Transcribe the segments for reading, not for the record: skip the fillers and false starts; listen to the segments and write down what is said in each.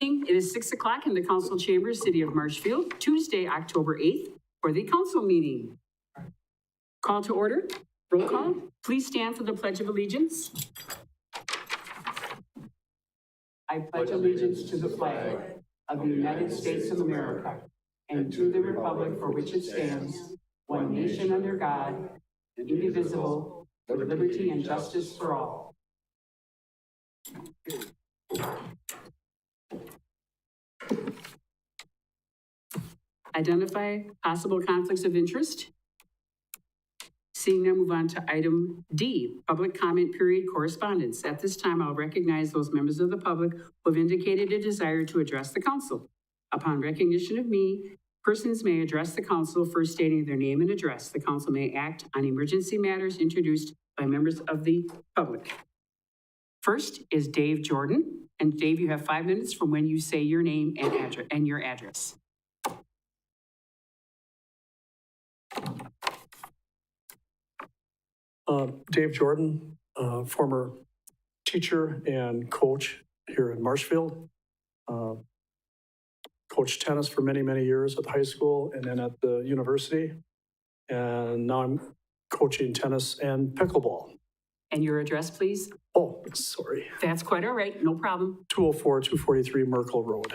It is 6 o'clock in the council chambers, City of Marshfield, Tuesday, October 8th, for the council meeting. Call to order. Roll call. Please stand for the Pledge of Allegiance. I pledge allegiance to the flag of the United States of America and to the republic for which it stands, one nation under God, indivisible, with liberty and justice for all. Identify possible conflicts of interest. Seeing none, move on to item D, public comment period correspondence. At this time, I'll recognize those members of the public who have indicated a desire to address the council. Upon recognition of me, persons may address the council first stating their name and address. The council may act on emergency matters introduced by members of the public. First is Dave Jordan. And Dave, you have 5 minutes from when you say your name and address and your address. Dave Jordan, former teacher and coach here in Marshfield. Coached tennis for many, many years at the high school and then at the university. And now I'm coaching tennis and pickleball. And your address, please? Oh, sorry. That's quite all right. No problem. 204, 243 Merkel Road.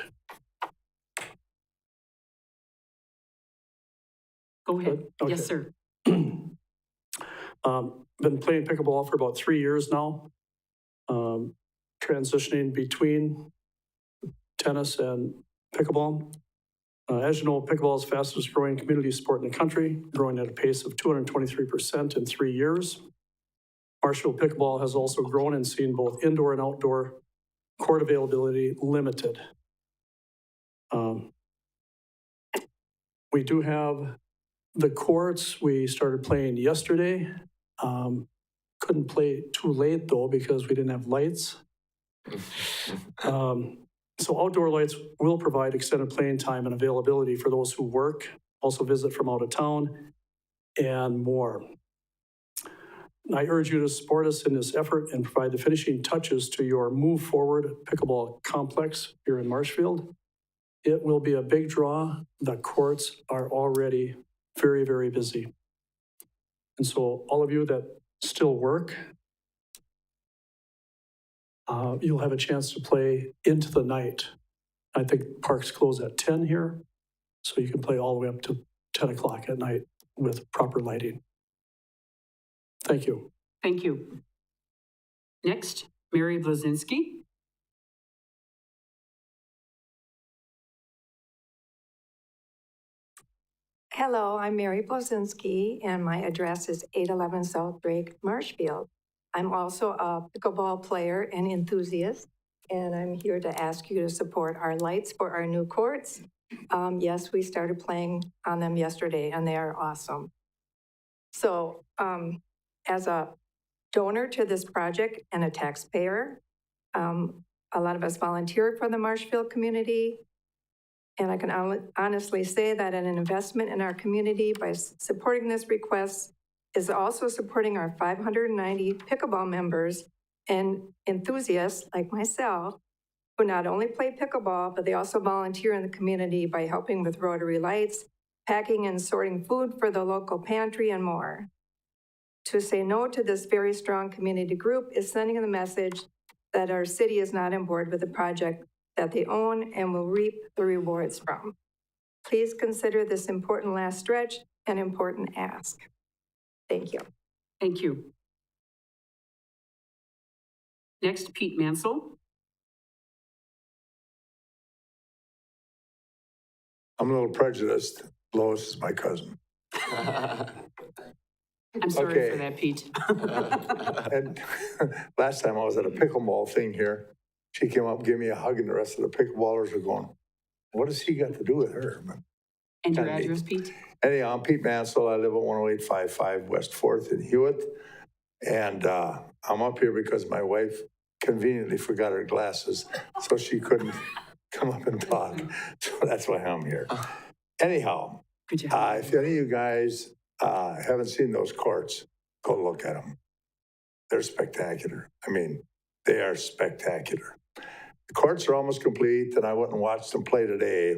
Go ahead. Okay. Yes, sir. Been playing pickleball for about 3 years now. Transitioning between tennis and pickleball. As you know, pickleball is the fastest growing community sport in the country, growing at a pace of 223% in 3 years. Marshfield pickleball has also grown and seen both indoor and outdoor court availability limited. We do have the courts. We started playing yesterday. Couldn't play too late though because we didn't have lights. So outdoor lights will provide extended playing time and availability for those who work, also visit from out of town, and more. I urge you to support us in this effort and provide the finishing touches to your Move Forward pickleball complex here in Marshfield. It will be a big draw. The courts are already very, very busy. And so all of you that still work, you'll have a chance to play into the night. I think parks close at 10 here, so you can play all the way up to 10 o'clock at night with proper lighting. Thank you. Thank you. Next, Mary Blazinski. Hello, I'm Mary Blazinski, and my address is 811 South Drake, Marshfield. I'm also a pickleball player and enthusiast, and I'm here to ask you to support our lights for our new courts. Yes, we started playing on them yesterday, and they are awesome. So, as a donor to this project and a taxpayer, a lot of us volunteer for the Marshfield community, and I can honestly say that an investment in our community by supporting this request is also supporting our 590 pickleball members and enthusiasts like myself, who not only play pickleball, but they also volunteer in the community by helping with Rotary lights, packing and sorting food for the local pantry, and more. To say no to this very strong community group is sending the message that our city is not on board with the project that they own and will reap the rewards from. Please consider this important last stretch an important ask. Thank you. Thank you. Next, Pete Mansell. I'm a little prejudiced. Lois is my cousin. I'm sorry for that, Pete. And last time I was at a pickleball thing here, she came up, gave me a hug, and the rest of the pickleballers are going, what does he got to do with her? And your address, Pete? Anyhow, I'm Pete Mansell. I live at 10855 West 4th in Hewitt. And I'm up here because my wife conveniently forgot her glasses, so she couldn't come up and talk. So that's why I'm here. Anyhow, good job. if any of you guys haven't seen those courts, go look at them. They're spectacular. I mean, they are spectacular. The courts are almost complete, and I went and watched them play today.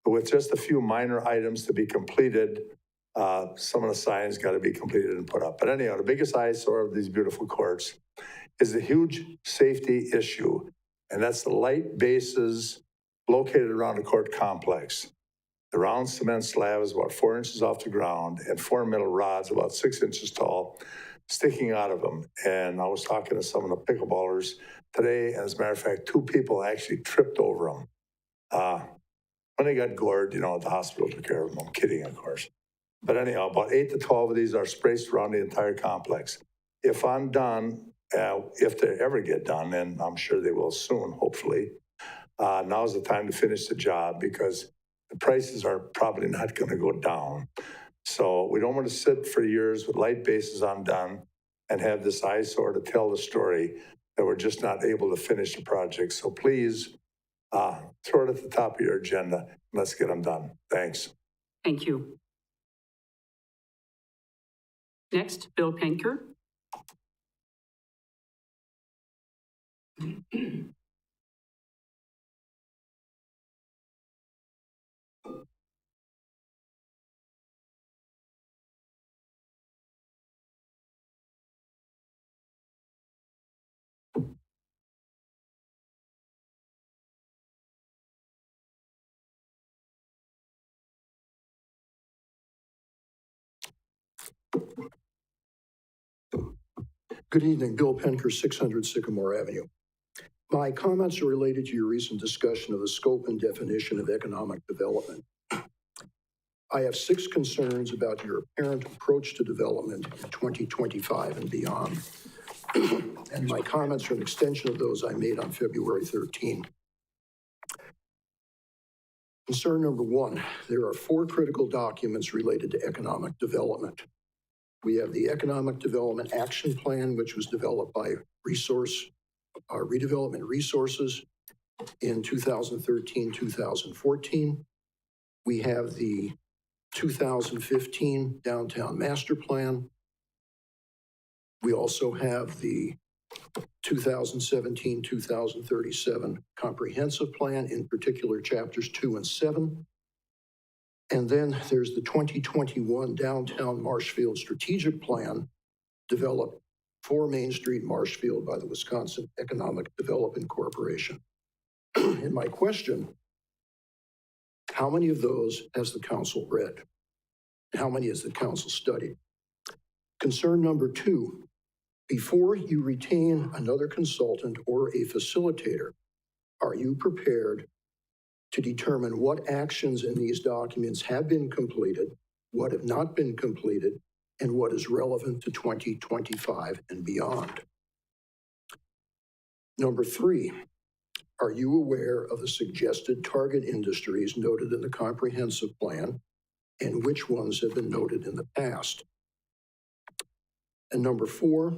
But with just a few minor items to be completed, some of the signs got to be completed and put up. But anyhow, the biggest eyesore of these beautiful courts is the huge safety issue, and that's the light bases located around the court complex. The round cement slab is about 4 inches off the ground, and 4 metal rods about 6 inches tall sticking out of them. And I was talking to some of the pickleballers today, and as a matter of fact, 2 people actually tripped over them. When they got gored, the hospital took care of them. I'm kidding, of course. But anyhow, about 8 to 12 of these are spaced around the entire complex. If I'm done, if they ever get done, and I'm sure they will soon, hopefully, now's the time to finish the job because the prices are probably not going to go down. So we don't want to sit for years with light bases undone and have this eyesore to tell the story that we're just not able to finish the project. So please throw it at the top of your agenda and let's get them done. Thanks. Thank you. Next, Bill Penker. Good evening, Bill Penker, 600 Sycamore Avenue. My comments are related to your recent discussion of the scope and definition of economic development. I have 6 concerns about your apparent approach to development in 2025 and beyond. And my comments are an extension of those I made on February 13. Concern number 1, there are 4 critical documents related to economic development. We have the Economic Development Action Plan, which was developed by Redevelopment Resources in 2013-2014. We have the 2015 Downtown Master Plan. We also have the 2017-2037 Comprehensive Plan, in particular chapters 2 and 7. And then there's the 2021 Downtown Marshfield Strategic Plan developed for Main Street Marshfield by the Wisconsin Economic Development Corporation. And my question, how many of those has the council read? How many has the council studied? Concern number 2, before you retain another consultant or a facilitator, are you prepared to determine what actions in these documents have been completed, what have not been completed, and what is relevant to 2025 and beyond? Number 3, are you aware of the suggested target industries noted in the comprehensive plan and which ones have been noted in the past? And number 4,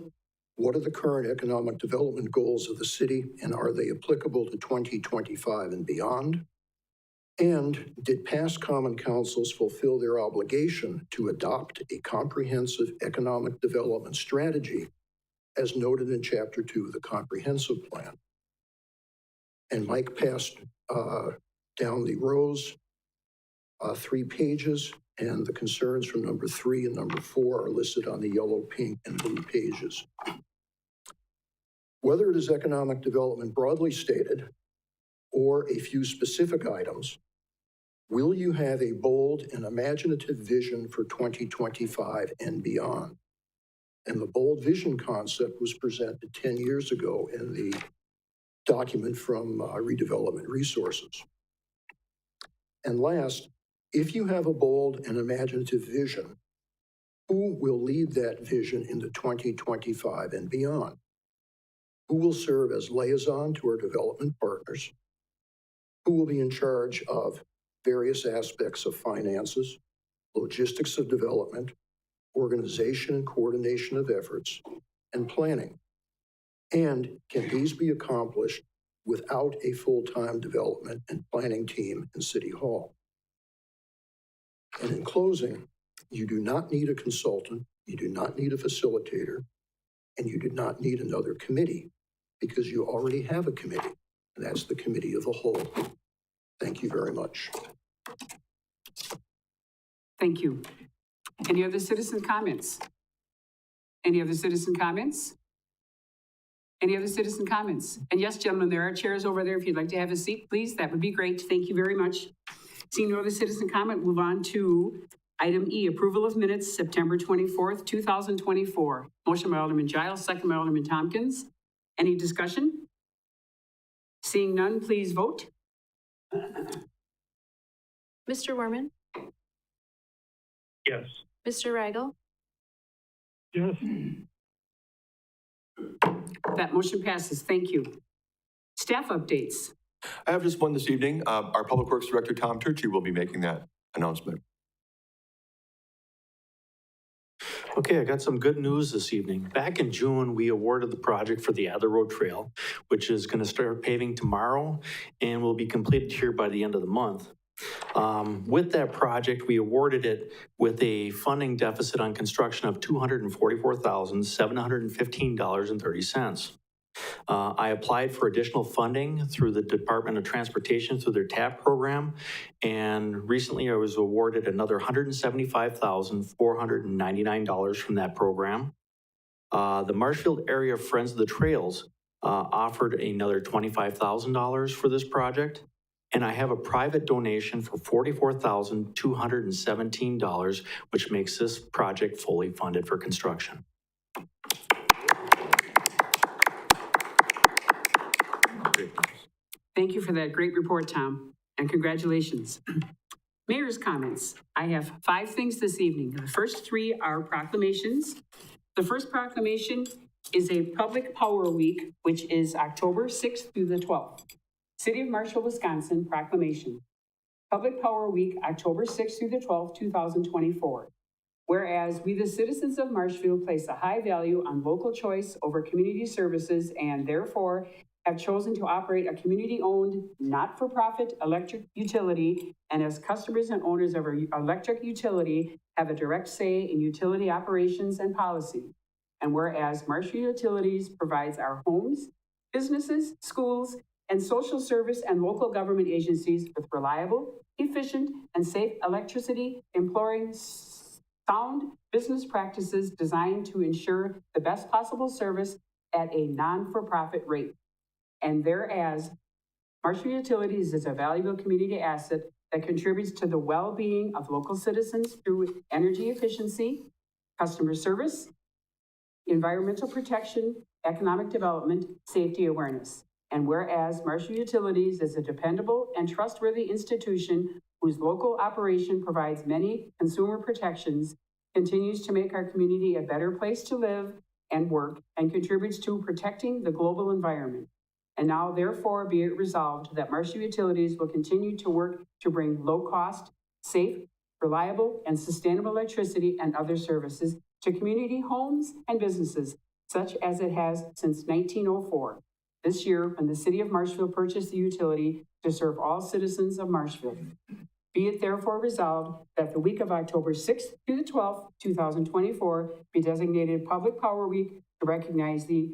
what are the current economic development goals of the city and are they applicable to 2025 and beyond? And did past common councils fulfill their obligation to adopt a comprehensive economic development strategy as noted in Chapter 2 of the Comprehensive Plan? And Mike passed down the rows, 3 pages, and the concerns from number 3 and number 4 are listed on the yellow, pink, and blue pages. Whether it is economic development broadly stated or a few specific items, will you have a bold and imaginative vision for 2025 and beyond? And the bold vision concept was presented 10 years ago in the document from Redevelopment Resources. And last, if you have a bold and imaginative vision, who will lead that vision into 2025 and beyond? Who will serve as liaison to our development partners? Who will be in charge of various aspects of finances, logistics of development, organization and coordination of efforts, and planning? And can these be accomplished without a full-time development and planning team in City Hall? And in closing, you do not need a consultant, you do not need a facilitator, and you do not need another committee because you already have a committee. and that's the committee of the whole. Thank you very much. Thank you. Any other citizen comments? Any other citizen comments? Any other citizen comments? And yes, gentlemen, there are chairs over there. If you'd like to have a seat, please, that would be great. Thank you very much. Seeing no other citizen comment, move on to item E, approval of minutes, September 24th, 2024. Motion by Alderman Giles, second by Alderman Tompkins. Any discussion? Seeing none, please vote. Mr. Werman? Yes. Mr. Rigel? Yes. That motion passes. Thank you. Staff updates. I have just one this evening. Our Public Works Director, Tom Turchi, will be making that announcement. Okay, I got some good news this evening. Back in June, we awarded the project for the Adler Road Trail, which is going to start paving tomorrow and will be completed here by the end of the month. With that project, we awarded it with a funding deficit on construction of $244,715.30. I applied for additional funding through the Department of Transportation through their TAP program, and recently I was awarded another $175,499 from that program. The Marshfield Area Friends of the Trails offered another $25,000 for this project, and I have a private donation for $44,217, which makes this project fully funded for construction. Thank you for that great report, Tom, and congratulations. Mayor's comments. I have 5 things this evening. The first 3 are proclamations. The first proclamation is a Public Power Week, which is October 6th through the 12th. City of Marshfield, Wisconsin proclamation. Public Power Week, October 6th through the 12th, 2024. Whereas we, the citizens of Marshfield, place a high value on local choice over community services and therefore have chosen to operate a community-owned, not-for-profit electric utility, and as customers and owners of our electric utility have a direct say in utility operations and policy. And whereas Marshfield Utilities provides our homes, businesses, schools, and social service and local government agencies with reliable, efficient, and safe electricity, employing sound business practices designed to ensure the best possible service at a non-for-profit rate. And whereas Marshfield Utilities is a valuable community asset that contributes to the well-being of local citizens through energy efficiency, customer service, environmental protection, economic development, safety awareness. And whereas Marshfield Utilities is a dependable and trustworthy institution whose local operation provides many consumer protections, continues to make our community a better place to live and work, and contributes to protecting the global environment. And now, therefore, be it resolved that Marshfield Utilities will continue to work to bring low-cost, safe, reliable, and sustainable electricity and other services to community homes and businesses, such as it has since 1904. This year, when the city of Marshfield purchased the utility to serve all citizens of Marshfield. Be it therefore resolved that the week of October 6th through the 12th, 2024, be designated Public Power Week to recognize the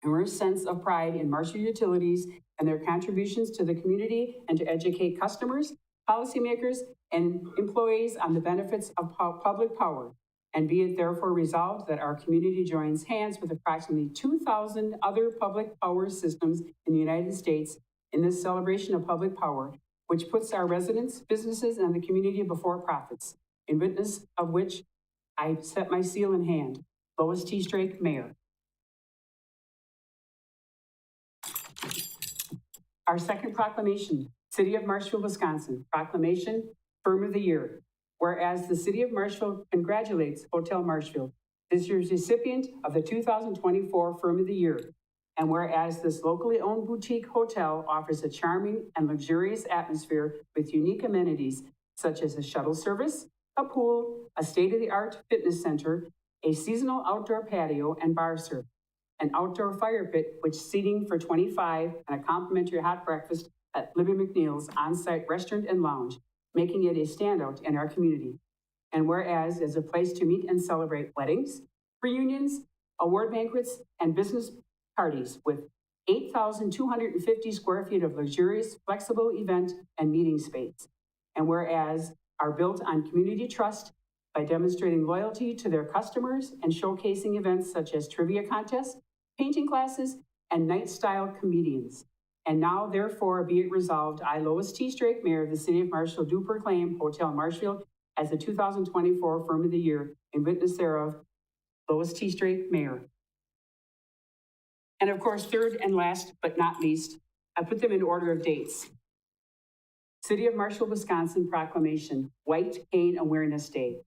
immense sense of pride in Marshfield Utilities and their contributions to the community, and to educate customers, policymakers, and employees on the benefits of public power. And be it therefore resolved that our community joins hands with approximately 2,000 other public power systems in the United States in this celebration of public power, which puts our residents, businesses, and the community before profits, in witness of which I set my seal in hand. Lois T. Strake, Mayor. Our second proclamation, City of Marshfield, Wisconsin, proclamation, Firm of the Year. Whereas the City of Marshfield congratulates Hotel Marshfield, this year's recipient of the 2024 Firm of the Year. And whereas this locally owned boutique hotel offers a charming and luxurious atmosphere with unique amenities such as a shuttle service, a pool, a state-of-the-art fitness center, a seasonal outdoor patio and bar service, an outdoor fire pit, which seating for 25, and a complimentary hot breakfast at Libby McNeil's on-site restaurant and lounge, making it a standout in our community. And whereas as a place to meet and celebrate weddings, reunions, award banquets, and business parties with 8,250 square feet of luxurious, flexible event and meeting space. And whereas are built on community trust by demonstrating loyalty to their customers and showcasing events such as trivia contests, painting classes, and night-style comedians. And now, therefore, be it resolved, I, Lois T. Strake, Mayor of the City of Marshfield, do proclaim Hotel Marshfield as the 2024 Firm of the Year, in witness thereof, Lois T. Strake, Mayor. And of course, third and last but not least, I put them in order of dates. City of Marshfield, Wisconsin proclamation, White Cane Awareness Day.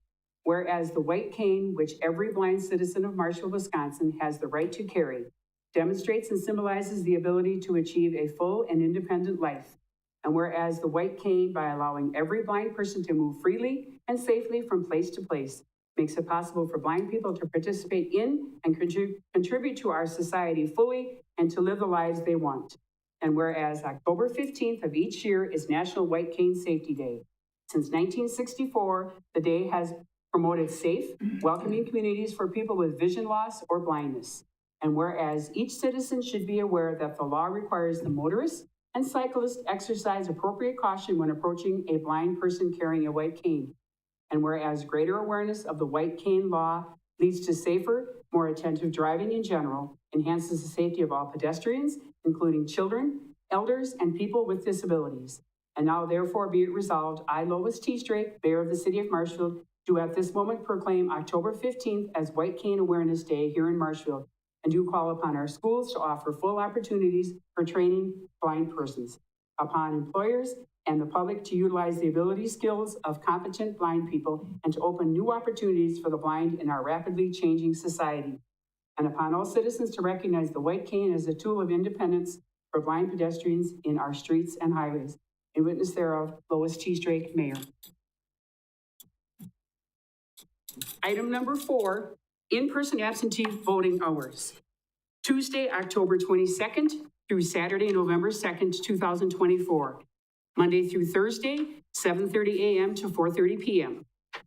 Whereas the white cane, which every blind citizen of Marshfield, Wisconsin has the right to carry, demonstrates and symbolizes the ability to achieve a full and independent life. And whereas the white cane, by allowing every blind person to move freely and safely from place to place, makes it possible for blind people to participate in and contribute to our society fully and to live the lives they want. And whereas October 15th of each year is National White Cane Safety Day. Since 1964, the day has promoted safe, welcoming communities for people with vision loss or blindness. And whereas each citizen should be aware that the law requires the motorists and cyclists exercise appropriate caution when approaching a blind person carrying a white cane. And whereas greater awareness of the white cane law leads to safer, more attentive driving in general, enhances the safety of all pedestrians, including children, elders, and people with disabilities. And now therefore be it resolved, I, Lois T. Strake, Mayor of the City of Marshfield, do at this moment proclaim October 15th as White Cane Awareness Day here in Marshfield, and do call upon our schools to offer full opportunities for training blind persons, upon employers and the public to utilize the ability skills of competent blind people, and to open new opportunities for the blind in our rapidly changing society. And upon all citizens to recognize the white cane as a tool of independence for blind pedestrians in our streets and highways. In witness thereof, Lois T. Strake, Mayor. Item number 4, in-person absentee voting hours. Tuesday, October 22nd through Saturday, November 2nd, 2024. Monday through Thursday, 7:30 a.m. to 4:30 p.m.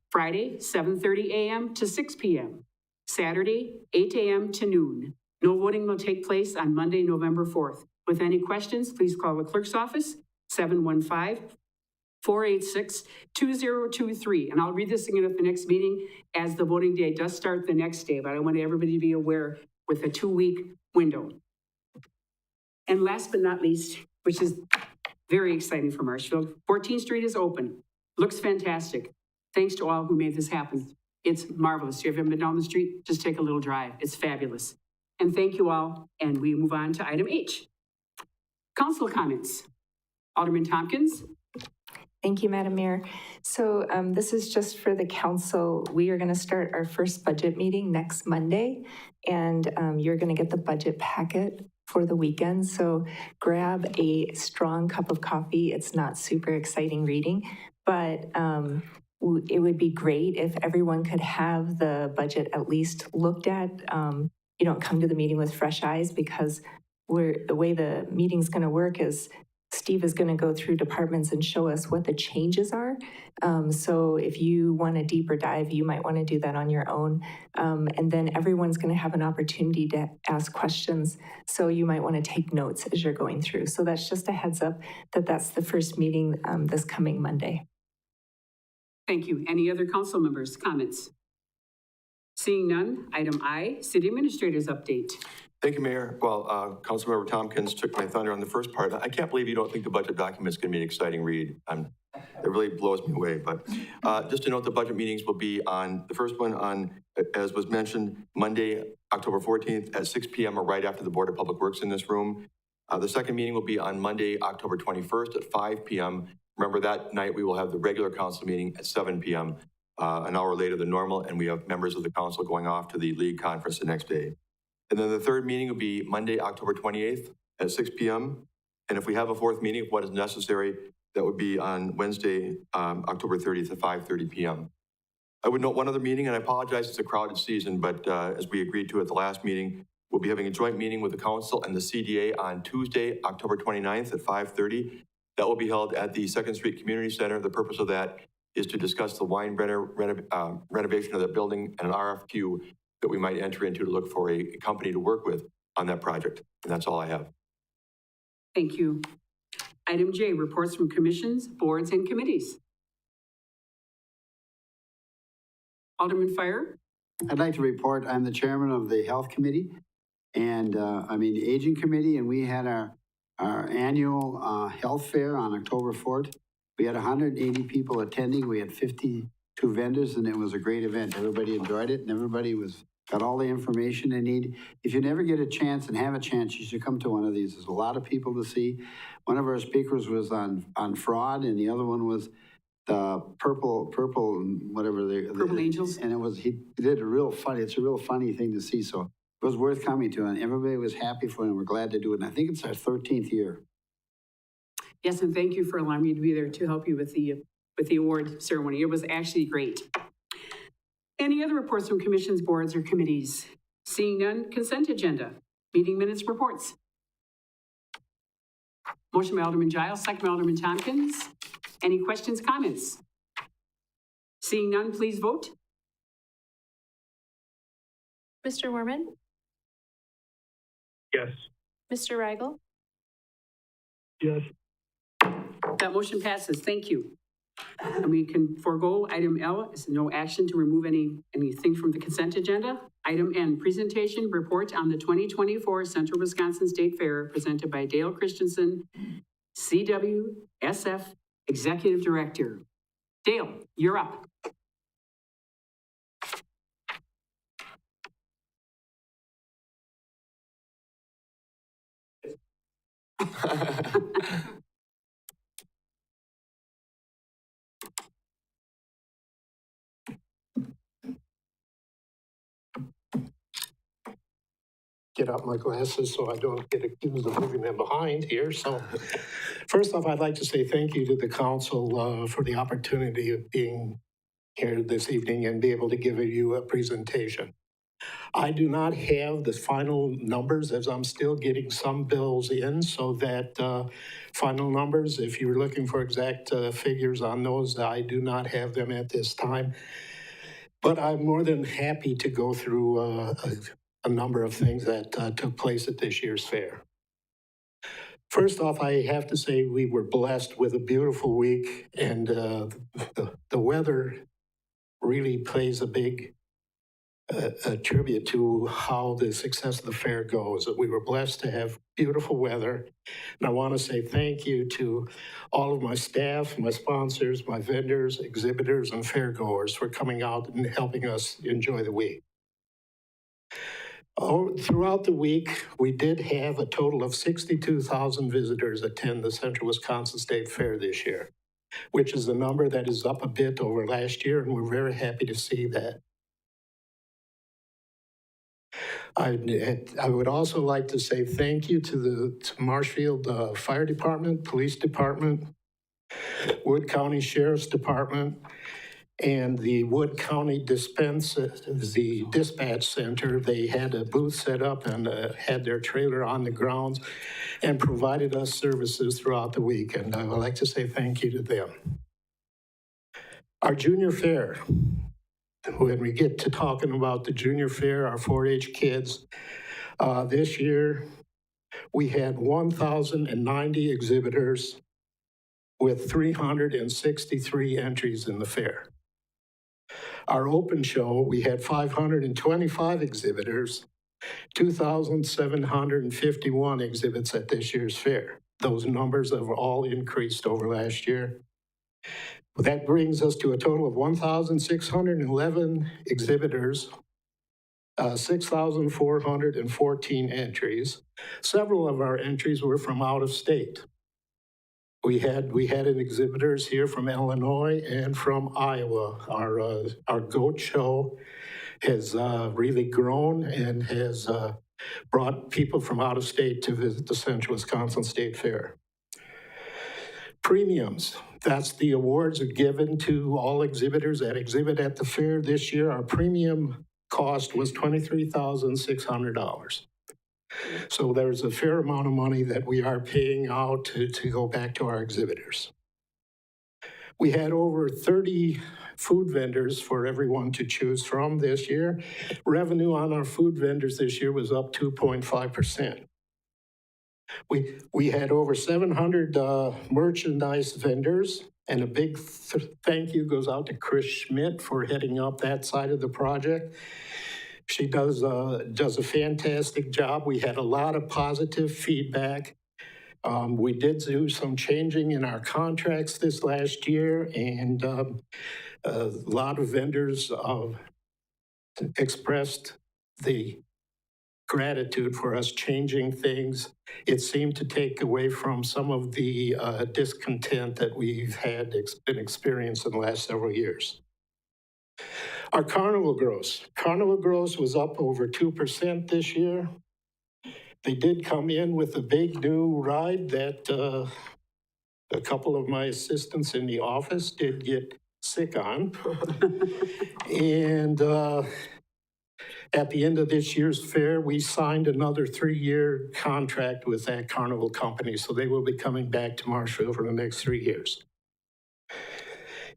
Friday, 7:30 a.m. to 6 p.m. Saturday, 8 a.m. to noon. No voting will take place on Monday, November 4th. With any questions, please call the clerk's office, 715-486-2023. And I'll read this again at the next meeting, as the voting day does start the next day, but I want everybody to be aware with a 2-week window. And last but not least, which is very exciting for Marshfield, 14th Street is open. Looks fantastic. Thanks to all who made this happen. It's marvelous. If you haven't been down the street, just take a little drive. It's fabulous. And thank you all. And we move on to item H. Council comments. Alderman Tompkins. Thank you, Madam Mayor. So this is just for the council. We are going to start our first budget meeting next Monday, and you're going to get the budget packet for the weekend. So grab a strong cup of coffee. It's not super exciting reading, but it would be great if everyone could have the budget at least looked at. You don't come to the meeting with fresh eyes, because the way the meeting's going to work is Steve is going to go through departments and show us what the changes are. So if you want a deeper dive, you might want to do that on your own. And then everyone's going to have an opportunity to ask questions. So you might want to take notes as you're going through. So that's just a heads up that that's the first meeting this coming Monday. Thank you. Any other council members' comments? Seeing none, item I, City Administrator's update. Thank you, Mayor. Well, Councilmember Tompkins took my thunder on the first part. I can't believe you don't think the budget document is going to be an exciting read. It really blows me away. But just to note, the budget meetings will be on, the first one on, as was mentioned, Monday, October 14th at 6 p.m. or right after the Board of Public Works in this room. The second meeting will be on Monday, October 21st at 5 p.m. Remember, that night we will have the regular council meeting at 7 p.m., an hour later than normal, and we have members of the council going off to the league conference the next day. And then the third meeting will be Monday, October 28th at 6 p.m. And if we have a fourth meeting, if what is necessary, that would be on Wednesday, October 30th at 5:30 p.m. I would note one other meeting, and I apologize, it's a crowded season, but as we agreed to at the last meeting, we'll be having a joint meeting with the council and the CDA on Tuesday, October 29th at 5:30. That will be held at the 2nd Street Community Center. The purpose of that is to discuss the Weinbrenner renovation of that building and an RFQ that we might enter into to look for a company to work with on that project. And that's all I have. Thank you. Item J, reports from commissions, boards, and committees. Alderman Fire. I'd like to report, I'm the chairman of the Health Committee and, the Aging Committee, and we had our annual health fair on October 4th. We had 180 people attending. We had 52 vendors, and it was a great event. Everybody enjoyed it, and everybody got all the information they need. If you never get a chance and have a chance, you should come to one of these. There's a lot of people to see. One of our speakers was on fraud, and the other one was the purple, whatever Purple Angels. And he did it's a real funny thing to see. So it was worth coming to, and everybody was happy for it, and we're glad to do it. And I think it's our 13th year. Yes, and thank you for allowing me to be there to help you with the award ceremony. It was actually great. Any other reports from commissions, boards, or committees? Seeing none, consent agenda. Meeting minutes reports. Motion by Alderman Giles, second by Alderman Tompkins. Any questions, comments? Seeing none, please vote. Mr. Werman? Yes. Mr. Rigel? Yes. That motion passes. Thank you. And we can forego item L, is no action to remove anything from the consent agenda. Item N, presentation report on the 2024 Central Wisconsin State Fair presented by Dale Christensen, CWSF Executive Director. Dale, you're up. Get out my glasses so I don't get accused of moving them behind here. So first off, I'd like to say thank you to the council for the opportunity of being here this evening and be able to give you a presentation. I do not have the final numbers as I'm still getting some bills in, so that final numbers, if you're looking for exact figures on those, I do not have them at this time. But I'm more than happy to go through a number of things that took place at this year's fair. First off, I have to say we were blessed with a beautiful week, and the weather really plays a big tribute to how the success of the fair goes. We were blessed to have beautiful weather, and I want to say thank you to all of my staff, my sponsors, my vendors, exhibitors, and fairgoers for coming out and helping us enjoy the week. Throughout the week, we did have a total of 62,000 visitors attend the Central Wisconsin State Fair this year, which is a number that is up a bit over last year, and we're very happy to see that. I would also like to say thank you to Marshfield Fire Department, Police Department, Wood County Sheriff's Department, and the Wood County the dispatch center. They had a booth set up and had their trailer on the grounds and provided us services throughout the week. And I would like to say thank you to them. Our junior fair, when we get to talking about the junior fair, our 4-H kids, this year we had 1,090 exhibitors with 363 entries in the fair. Our open show, we had 525 exhibitors, 2,751 exhibits at this year's fair. Those numbers have all increased over last year. That brings us to a total of 1,611 exhibitors, 6,414 entries. Several of our entries were from out of state. We had an exhibitors here from Illinois and from Iowa. Our goat show has really grown and has brought people from out of state to visit the Central Wisconsin State Fair. Premiums, that's the awards are given to all exhibitors that exhibit at the fair this year. Our premium cost was $23,600. So there's a fair amount of money that we are paying out to go back to our exhibitors. We had over 30 food vendors for everyone to choose from this year. Revenue on our food vendors this year was up 2.5%. We had over 700 merchandise vendors, and a big thank you goes out to Chris Schmidt for heading up that side of the project. She does a fantastic job. We had a lot of positive feedback. We did do some changing in our contracts this last year, and a lot of vendors expressed the gratitude for us changing things. It seemed to take away from some of the discontent that we've been experiencing the last several years. Our carnival gross. Carnival gross was up over 2% this year. They did come in with a big new ride that a couple of my assistants in the office did get sick on. And at the end of this year's fair, we signed another 3-year contract with that carnival company, so they will be coming back to Marshfield for the next 3 years.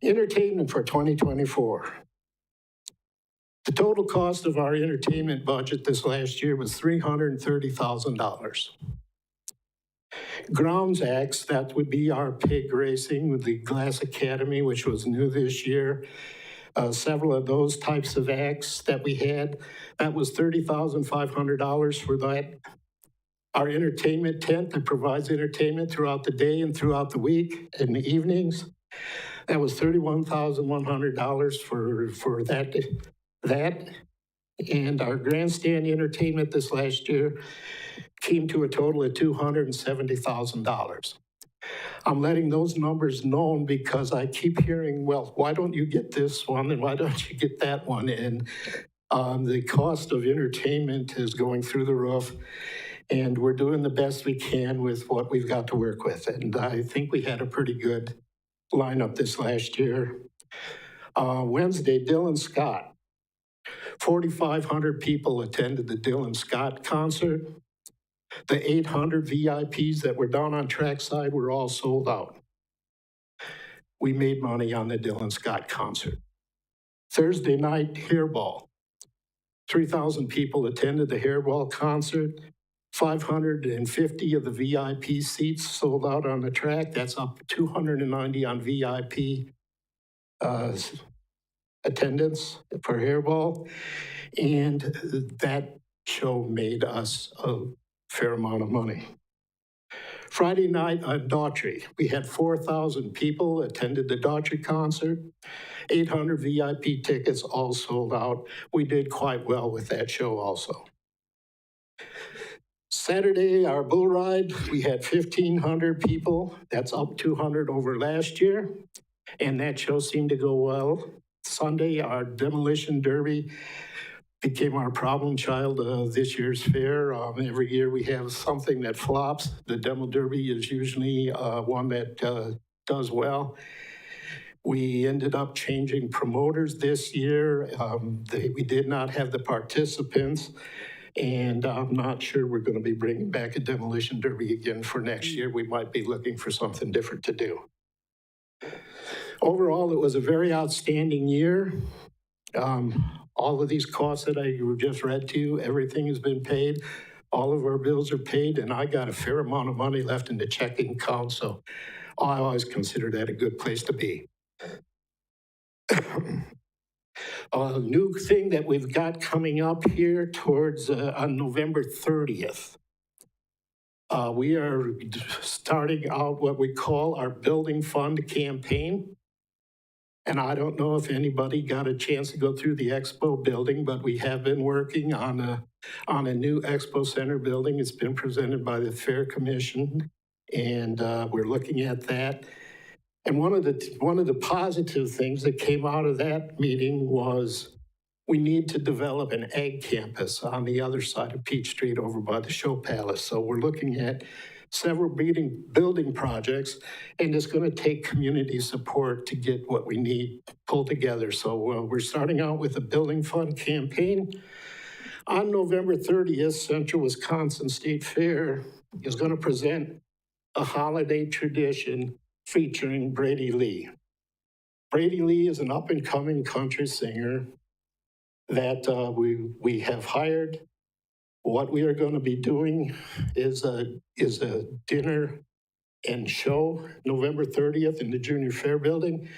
Entertainment for 2024. The total cost of our entertainment budget this last year was $330,000. Grounds acts, that would be our pig racing with the Glass Academy, which was new this year. Several of those types of acts that we had, that was $30,500 for that. Our entertainment tent that provides entertainment throughout the day and throughout the week and the evenings, that was $31,100 for that. And our grandstand entertainment this last year came to a total of $270,000. I'm letting those numbers known because I keep hearing, well, why don't you get this one and why don't you get that one? And the cost of entertainment is going through the roof, and we're doing the best we can with what we've got to work with. And I think we had a pretty good lineup this last year. Wednesday, Dylan Scott. 4,500 people attended the Dylan Scott concert. The 800 VIPs that were down on trackside were all sold out. We made money on the Dylan Scott concert. Thursday night, Hairball. 3,000 people attended the Hairball concert. 550 of the VIP seats sold out on the track. That's up 290 on VIP attendance for Hairball. And that show made us a fair amount of money. Friday night on Daughtry, we had 4,000 people attended the Daughtry concert. 800 VIP tickets all sold out. We did quite well with that show also. Saturday, our bull ride, we had 1,500 people. That's up 200 over last year. And that show seemed to go well. Sunday, our demolition derby became our problem child of this year's fair. Every year we have something that flops. The demo derby is usually one that does well. We ended up changing promoters this year. We did not have the participants, and I'm not sure we're going to be bringing back a demolition derby again for next year. We might be looking for something different to do. Overall, it was a very outstanding year. All of these costs that I just read to you, everything has been paid. All of our bills are paid, and I got a fair amount of money left in the checking account, so I always consider that a good place to be. A new thing that we've got coming up here towards on November 30th. We are starting out what we call our Building Fund campaign. And I don't know if anybody got a chance to go through the Expo building, but we have been working on a new Expo Center building. It's been presented by the Fair Commission, and we're looking at that. And one of the positive things that came out of that meeting was we need to develop an ag campus on the other side of Peach Street over by the Show Palace. So we're looking at several building projects, and it's going to take community support to get what we need pulled together. So we're starting out with a Building Fund campaign. On November 30th, Central Wisconsin State Fair is going to present a holiday tradition featuring Brady Lee. Brady Lee is an up-and-coming country singer that we have hired What we are going to be doing is a dinner and show November 30th in the Junior Fair Building.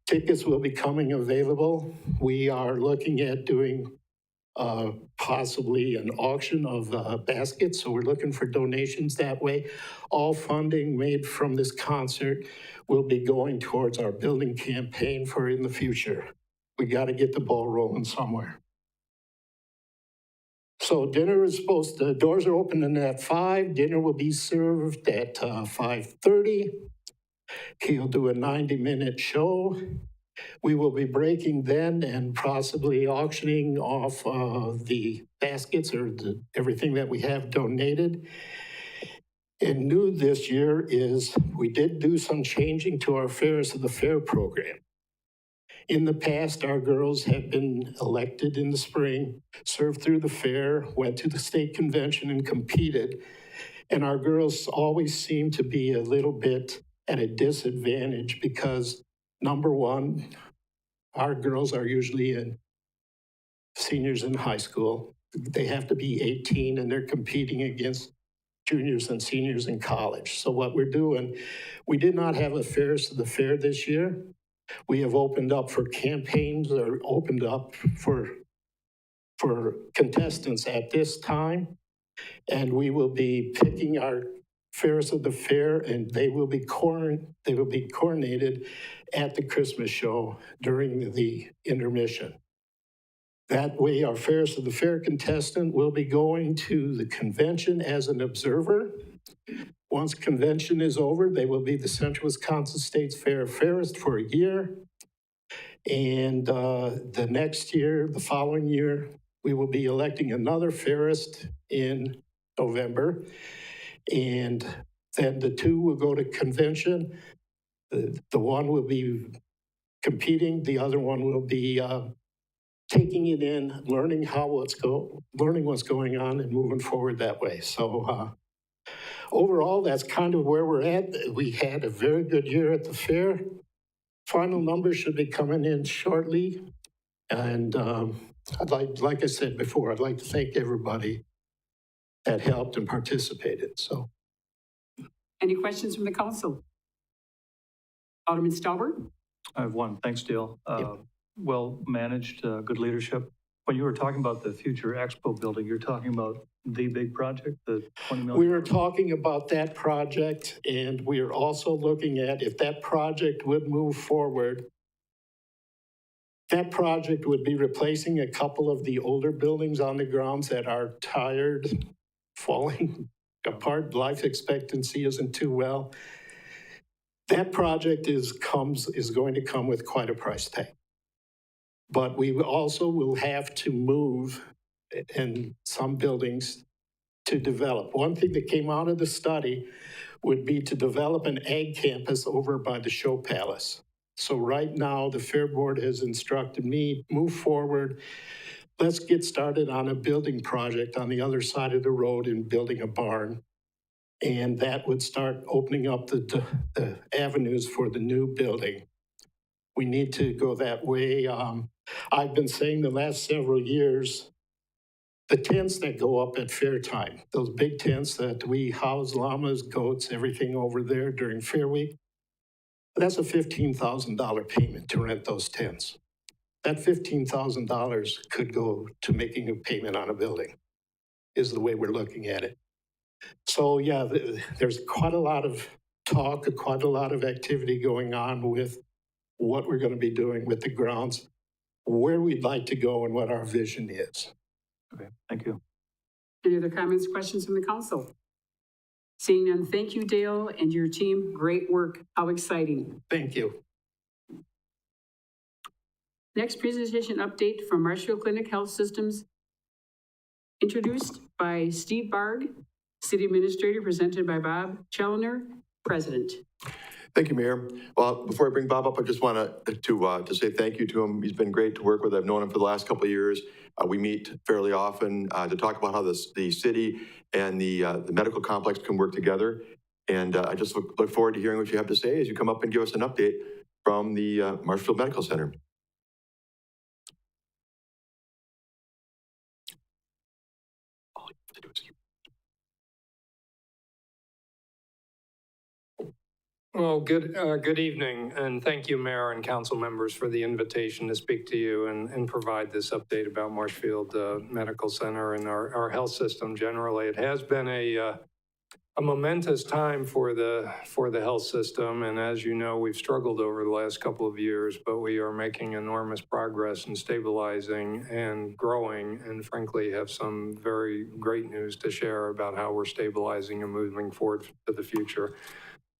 Tickets will be coming available. We are looking at doing possibly an auction of baskets, so we're looking for donations that way. All funding made from this concert will be going towards our building campaign for in the future. We got to get the ball rolling somewhere. So dinner is doors are opening at 5. Dinner will be served at 5:30. He'll do a 90-minute show. We will be breaking then and possibly auctioning off the baskets or everything that we have donated. And new this year is we did do some changing to our Fairest of the Fair program. In the past, our girls have been elected in the spring, served through the fair, went to the state convention and competed. And our girls always seem to be a little bit at a disadvantage because, number one, our girls are usually seniors in high school. They have to be 18 and they're competing against juniors and seniors in college. So what we're doing, we did not have a Fairest of the Fair this year. We have opened up for campaigns or opened up for contestants at this time. And we will be picking our Fairest of the Fair, and they will be coordinated at the Christmas show during the intermission. That way, our Fairest of the Fair contestant will be going to the convention as an observer. Once convention is over, they will be the Central Wisconsin State's Fairest for a year. And the next year, the following year, we will be electing another Fairest in November. And then the two will go to convention. The one will be competing, the other one will be taking it in, learning what's going on and moving forward that way. So overall, that's kind of where we're at. We had a very good year at the fair. Final numbers should be coming in shortly. And like I said before, I'd like to thank everybody that helped and participated. So, Any questions from the council? Alderman Stauber? I have one. Thanks, Dale. Well managed, good leadership. When you were talking about the future expo building, you're talking about the big project, the 20 million? we were talking about that project, and we are also looking at if that project would move forward. That project would be replacing a couple of the older buildings on the grounds that are tired, falling apart. Life expectancy isn't too well. That project is going to come with quite a price tag. But we also will have to move in some buildings to develop. One thing that came out of the study would be to develop an ag campus over by the Show Palace. So right now, the Fair Board has instructed me, move forward. Let's get started on a building project on the other side of the road and building a barn. And that would start opening up the avenues for the new building. We need to go that way. I've been saying the last several years, the tents that go up at fair time, those big tents that we house llamas, goats, everything over there during Fair Week, that's a $15,000 payment to rent those tents. That $15,000 could go to making a payment on a building, is the way we're looking at it. So yeah, there's quite a lot of talk, quite a lot of activity going on with what we're going to be doing with the grounds, where we'd like to go, and what our vision is. Okay, thank you. Any other comments, questions from the council? Seeing none, thank you, Dale, and your team. Great work. How exciting. Thank you. Next presentation update from Marshfield Clinic Health Systems, introduced by Steve Barg, City Administrator, presented by Bob Challoner, President. Thank you, Mayor. Well, before I bring Bob up, I just want to say thank you to him. He's been great to work with. I've known him for the last couple of years. We meet fairly often to talk about how the city and the medical complex can work together. And I just look forward to hearing what you have to say as you come up and give us an update from the Marshfield Medical Center. all you have to do is keep. Well, good evening, and thank you, Mayor and council members, for the invitation to speak to you and provide this update about Marshfield Medical Center and our health system generally. It has been a momentous time for the health system, and as you know, we've struggled over the last couple of years, but we are making enormous progress in stabilizing and growing, and frankly, have some very great news to share about how we're stabilizing and moving forward to the future.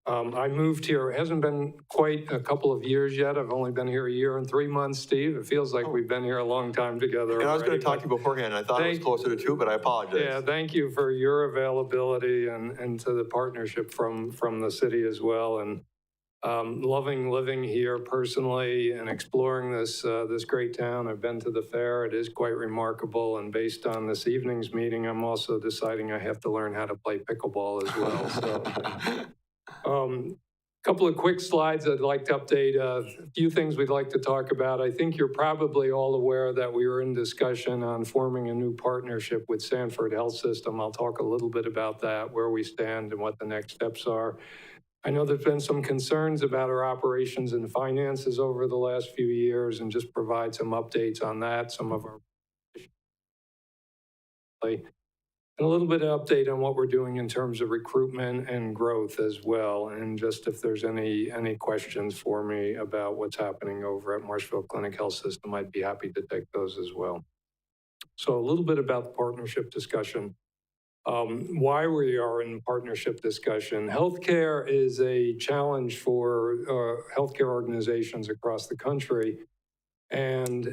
I moved here, it hasn't been quite a couple of years yet. I've only been here a year and 3 months, Steve. It feels like we've been here a long time together. And I was going already, to talk to you beforehand. I thought it was closer to 2, but I apologize. Yeah, thank you for your availability and to the partnership from the city as well. And loving living here personally and exploring this great town. I've been to the fair. It is quite remarkable. And based on this evening's meeting, I'm also deciding I have to learn how to play pickleball as well. So. Couple of quick slides I'd like to update. A few things we'd like to talk about. I think you're probably all aware that we were in discussion on forming a new partnership with Sanford Health System. I'll talk a little bit about that, where we stand and what the next steps are. I know there's been some concerns about our operations and finances over the last few years, and just provide some updates on that, some of our and a little bit of update on what we're doing in terms of recruitment and growth as well. And just if there's any questions for me about what's happening over at Marshfield Clinic Health System, I'd be happy to take those as well. So a little bit about the partnership discussion. Why we are in partnership discussion. Healthcare is a challenge for healthcare organizations across the country. And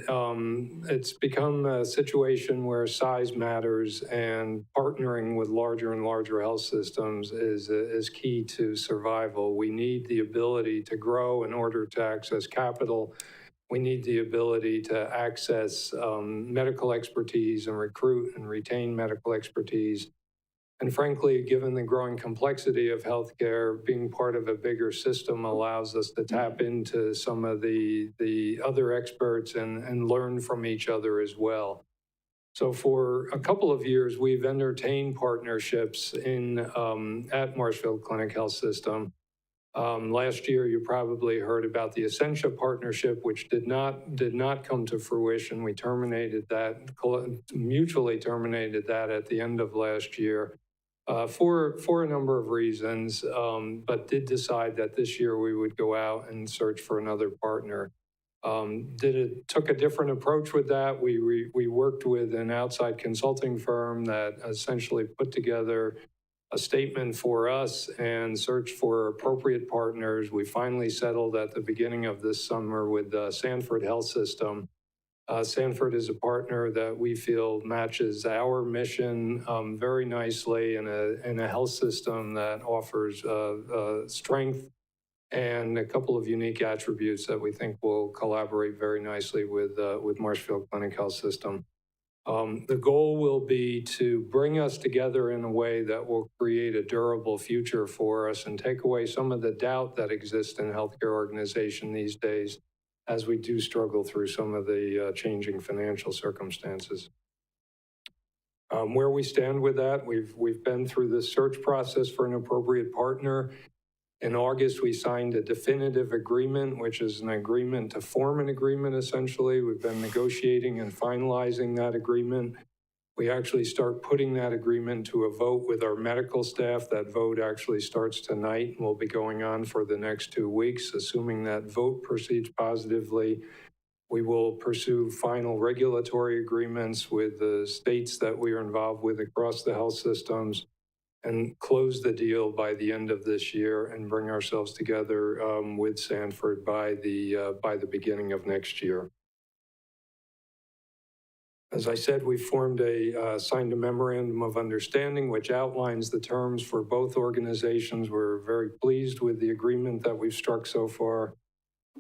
it's become a situation where size matters, and partnering with larger and larger health systems is key to survival. We need the ability to grow in order to access capital. We need the ability to access medical expertise and recruit and retain medical expertise. And frankly, given the growing complexity of healthcare, being part of a bigger system allows us to tap into some of the other experts and learn from each other as well. So for a couple of years, we've entertained partnerships at Marshfield Clinic Health System. Last year, you probably heard about the Essentia partnership, which did not come to fruition. We terminated that, mutually terminated that at the end of last year. For a number of reasons, but did decide that this year we would go out and search for another partner. Took a different approach with that. We worked with an outside consulting firm that essentially put together a statement for us and searched for appropriate partners. We finally settled at the beginning of this summer with Sanford Health System. Sanford is a partner that we feel matches our mission very nicely in a health system that offers strength and a couple of unique attributes that we think will collaborate very nicely with Marshfield Clinic Health System. The goal will be to bring us together in a way that will create a durable future for us and take away some of the doubt that exists in healthcare organization these days, as we do struggle through some of the changing financial circumstances. Where we stand with that, we've been through the search process for an appropriate partner. In August, we signed a definitive agreement, which is an agreement to form an agreement, essentially. We've been negotiating and finalizing that agreement. We actually start putting that agreement to a vote with our medical staff. That vote actually starts tonight and will be going on for the next 2 weeks. Assuming that vote proceeds positively, we will pursue final regulatory agreements with the states that we are involved with across the health systems and close the deal by the end of this year and bring ourselves together with Sanford by the beginning of next year. As I said, we signed a memorandum of understanding which outlines the terms for both organizations. We're very pleased with the agreement that we've struck so far.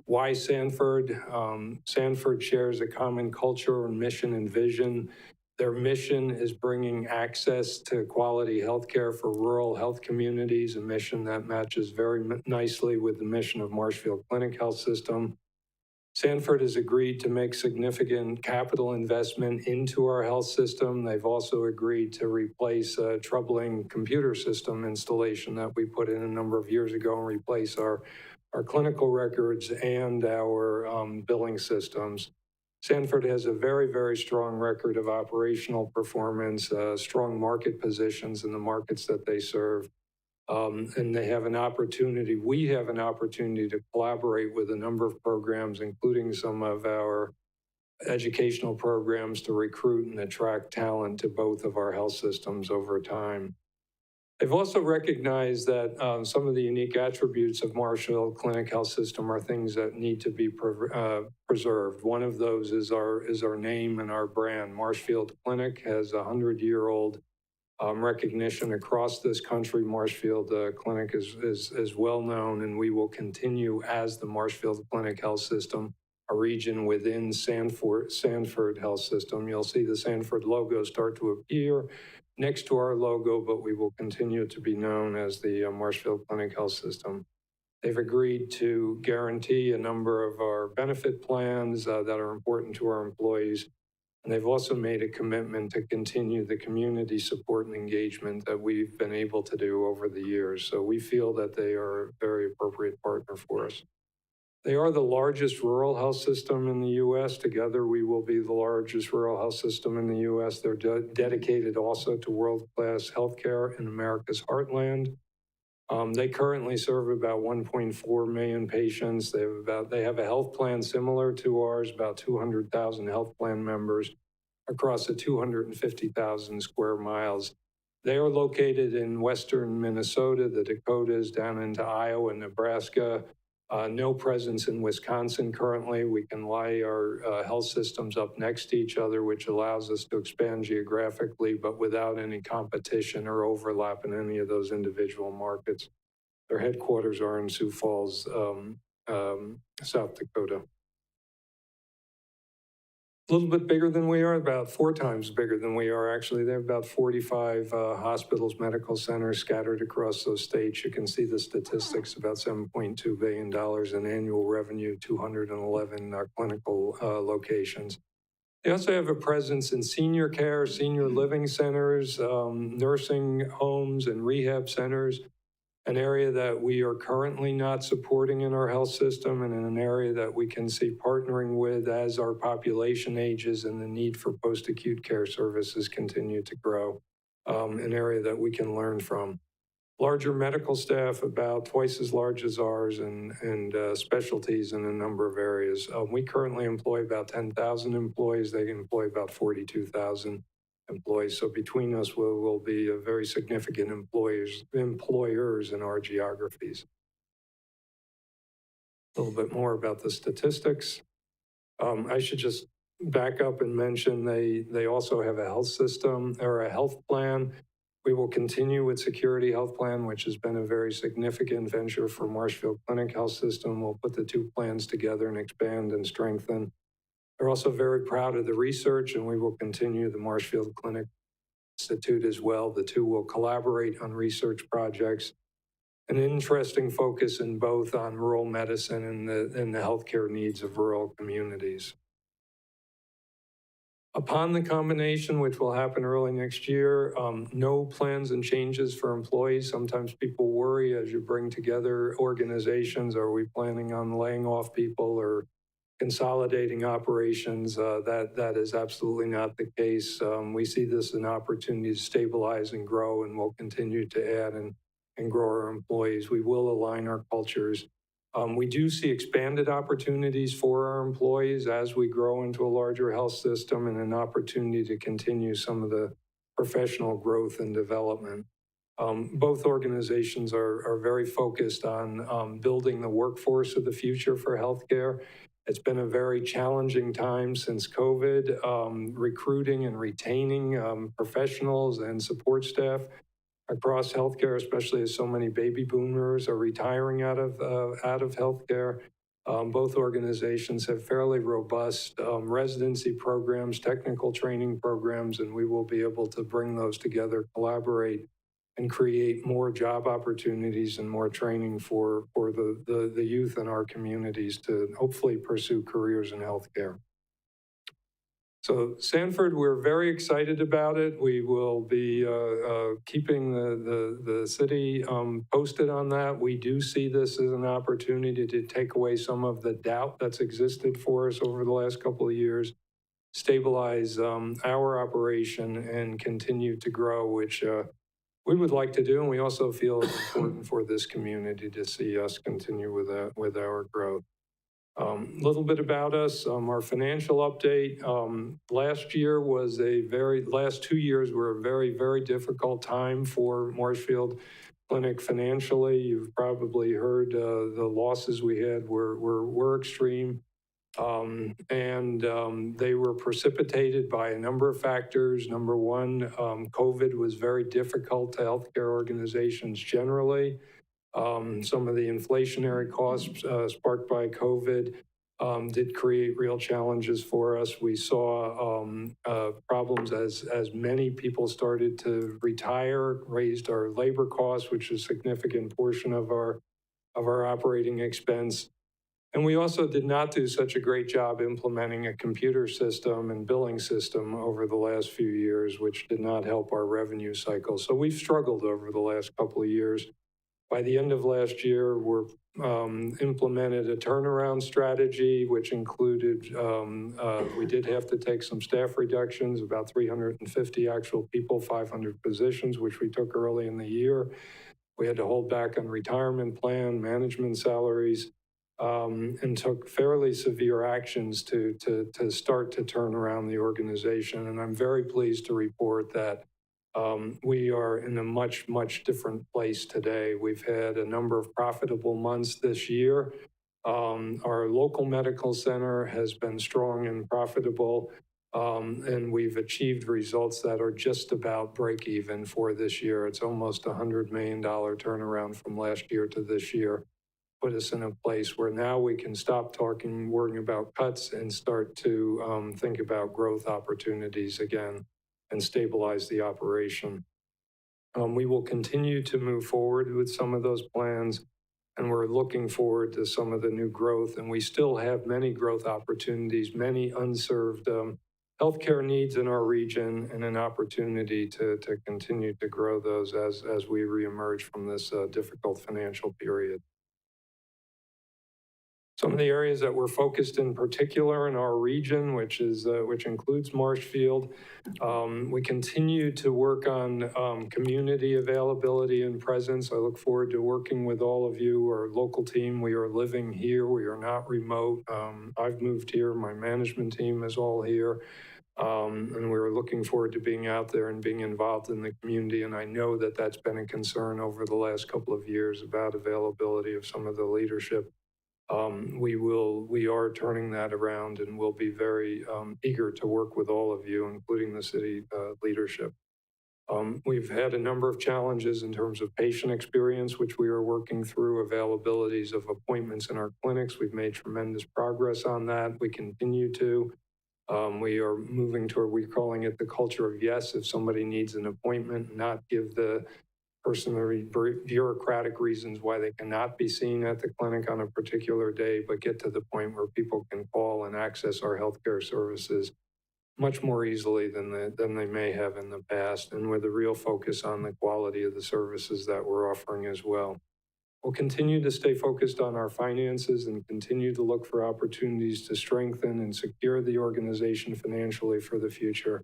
Why Sanford? Sanford shares a common culture and mission and vision. Their mission is bringing access to quality healthcare for rural health communities, a mission that matches very nicely with the mission of Marshfield Clinic Health System. Sanford has agreed to make significant capital investment into our health system. They've also agreed to replace a troubling computer system installation that we put in a number of years ago and replace our clinical records and our billing systems. Sanford has a very, very strong record of operational performance, strong market positions in the markets that they serve. And they have an opportunity, we have an opportunity to collaborate with a number of programs, including some of our educational programs to recruit and attract talent to both of our health systems over time. They've also recognized that some of the unique attributes of Marshfield Clinic Health System are things that need to be preserved. One of those is our name and our brand. Marshfield Clinic has a 100-year-old recognition across this country. Marshfield Clinic is well known, and we will continue as the Marshfield Clinic Health System, a region within Sanford Health System. You'll see the Sanford logo start to appear next to our logo, but we will continue to be known as the Marshfield Clinic Health System. They've agreed to guarantee a number of our benefit plans that are important to our employees. And they've also made a commitment to continue the community support and engagement that we've been able to do over the years. So we feel that they are a very appropriate partner for us. They are the largest rural health system in the U.S. Together, we will be the largest rural health system in the U.S. They're dedicated also to world-class healthcare in America's heartland. They currently serve about 1.4 million patients. They have a health plan similar to ours, about 200,000 health plan members across the 250,000 square miles. They are located in western Minnesota, the Dakotas, down into Iowa and Nebraska. No presence in Wisconsin currently. We can lie our health systems up next to each other, which allows us to expand geographically, but without any competition or overlap in any of those individual markets. Their headquarters are in Sioux Falls, South Dakota. A little bit bigger than we are, about 4 times bigger than we are, actually. They have about 45 hospitals, medical centers scattered across those states. You can see the statistics, about $7.2 billion in annual revenue, 211 clinical locations. They also have a presence in senior care, senior living centers, nursing homes, and rehab centers, an area that we are currently not supporting in our health system, and in an area that we can see partnering with as our population ages and the need for post-acute care services continue to grow, an area that we can learn from. Larger medical staff, about twice as large as ours, and specialties in a number of areas. We currently employ about 10,000 employees. They employ about 42,000 employees. So between us, we'll be a very significant employers in our geographies. A little bit more about the statistics. I should just back up and mention they also have a health system or a health plan. We will continue with Security Health Plan, which has been a very significant venture for Marshfield Clinic Health System. We'll put the 2 plans together and expand and strengthen. They're also very proud of the research, and we will continue the Marshfield Clinic Institute as well. The 2 will collaborate on research projects. An interesting focus in both on rural medicine and the healthcare needs of rural communities. Upon the combination, which will happen early next year, no plans and changes for employees. Sometimes people worry as you bring together organizations, are we planning on laying off people or consolidating operations? That is absolutely not the case. We see this as an opportunity to stabilize and grow, and we'll continue to add and grow our employees. We will align our cultures. We do see expanded opportunities for our employees as we grow into a larger health system, and an opportunity to continue some of the professional growth and development. Both organizations are very focused on building the workforce of the future for healthcare. It's been a very challenging time since COVID, recruiting and retaining professionals and support staff across healthcare, especially as so many baby boomers are retiring out of healthcare. Both organizations have fairly robust residency programs, technical training programs, and we will be able to bring those together, collaborate, and create more job opportunities and more training for the youth in our communities to hopefully pursue careers in healthcare. So Sanford, we're very excited about it. We will be keeping the city posted on that. We do see this as an opportunity to take away some of the doubt that's existed for us over the last couple of years, stabilize our operation and continue to grow, which we would like to do. And we also feel it's important for this community to see us continue with our growth. A little bit about us, our financial update. Last 2 years were a very, very difficult time for Marshfield Clinic financially. You've probably heard the losses we had were extreme. They were precipitated by a number of factors. Number one, COVID was very difficult to healthcare organizations generally. Some of the inflationary costs sparked by COVID did create real challenges for us. We saw problems as many people started to retire, raised our labor costs, which is a significant portion of our operating expense. And we also did not do such a great job implementing a computer system and billing system over the last few years, which did not help our revenue cycle. So we've struggled over the last couple of years. By the end of last year, we implemented a turnaround strategy, which included, we did have to take some staff reductions, about 350 actual people, 500 positions, which we took early in the year. We had to hold back on retirement plan, management salaries, and took fairly severe actions to start to turn around the organization. And I'm very pleased to report that we are in a much, much different place today. We've had a number of profitable months this year. Our local medical center has been strong and profitable, and we've achieved results that are just about break even for this year. It's almost a $100 million turnaround from last year to this year. Put us in a place where now we can stop worrying about cuts and start to think about growth opportunities again and stabilize the operation. We will continue to move forward with some of those plans, and we're looking forward to some of the new growth. And we still have many growth opportunities, many unserved healthcare needs in our region, and an opportunity to continue to grow those as we reemerge from this difficult financial period. Some of the areas that we're focused in particular in our region, which includes Marshfield, we continue to work on community availability and presence. I look forward to working with all of you, our local team. We are living here. We are not remote. I've moved here. My management team is all here. And we're looking forward to being out there and being involved in the community. And I know that that's been a concern over the last couple of years about availability of some of the leadership. We are turning that around, and we'll be very eager to work with all of you, including the city leadership. We've had a number of challenges in terms of patient experience, which we are working through, availabilities of appointments in our clinics. We've made tremendous progress on that. We continue to. We are moving toward, we're calling it the culture of yes. If somebody needs an appointment, not give the person bureaucratic reasons why they cannot be seen at the clinic on a particular day, but get to the point where people can call and access our healthcare services much more easily than they may have in the past, and with a real focus on the quality of the services that we're offering as well. We'll continue to stay focused on our finances and continue to look for opportunities to strengthen and secure the organization financially for the future.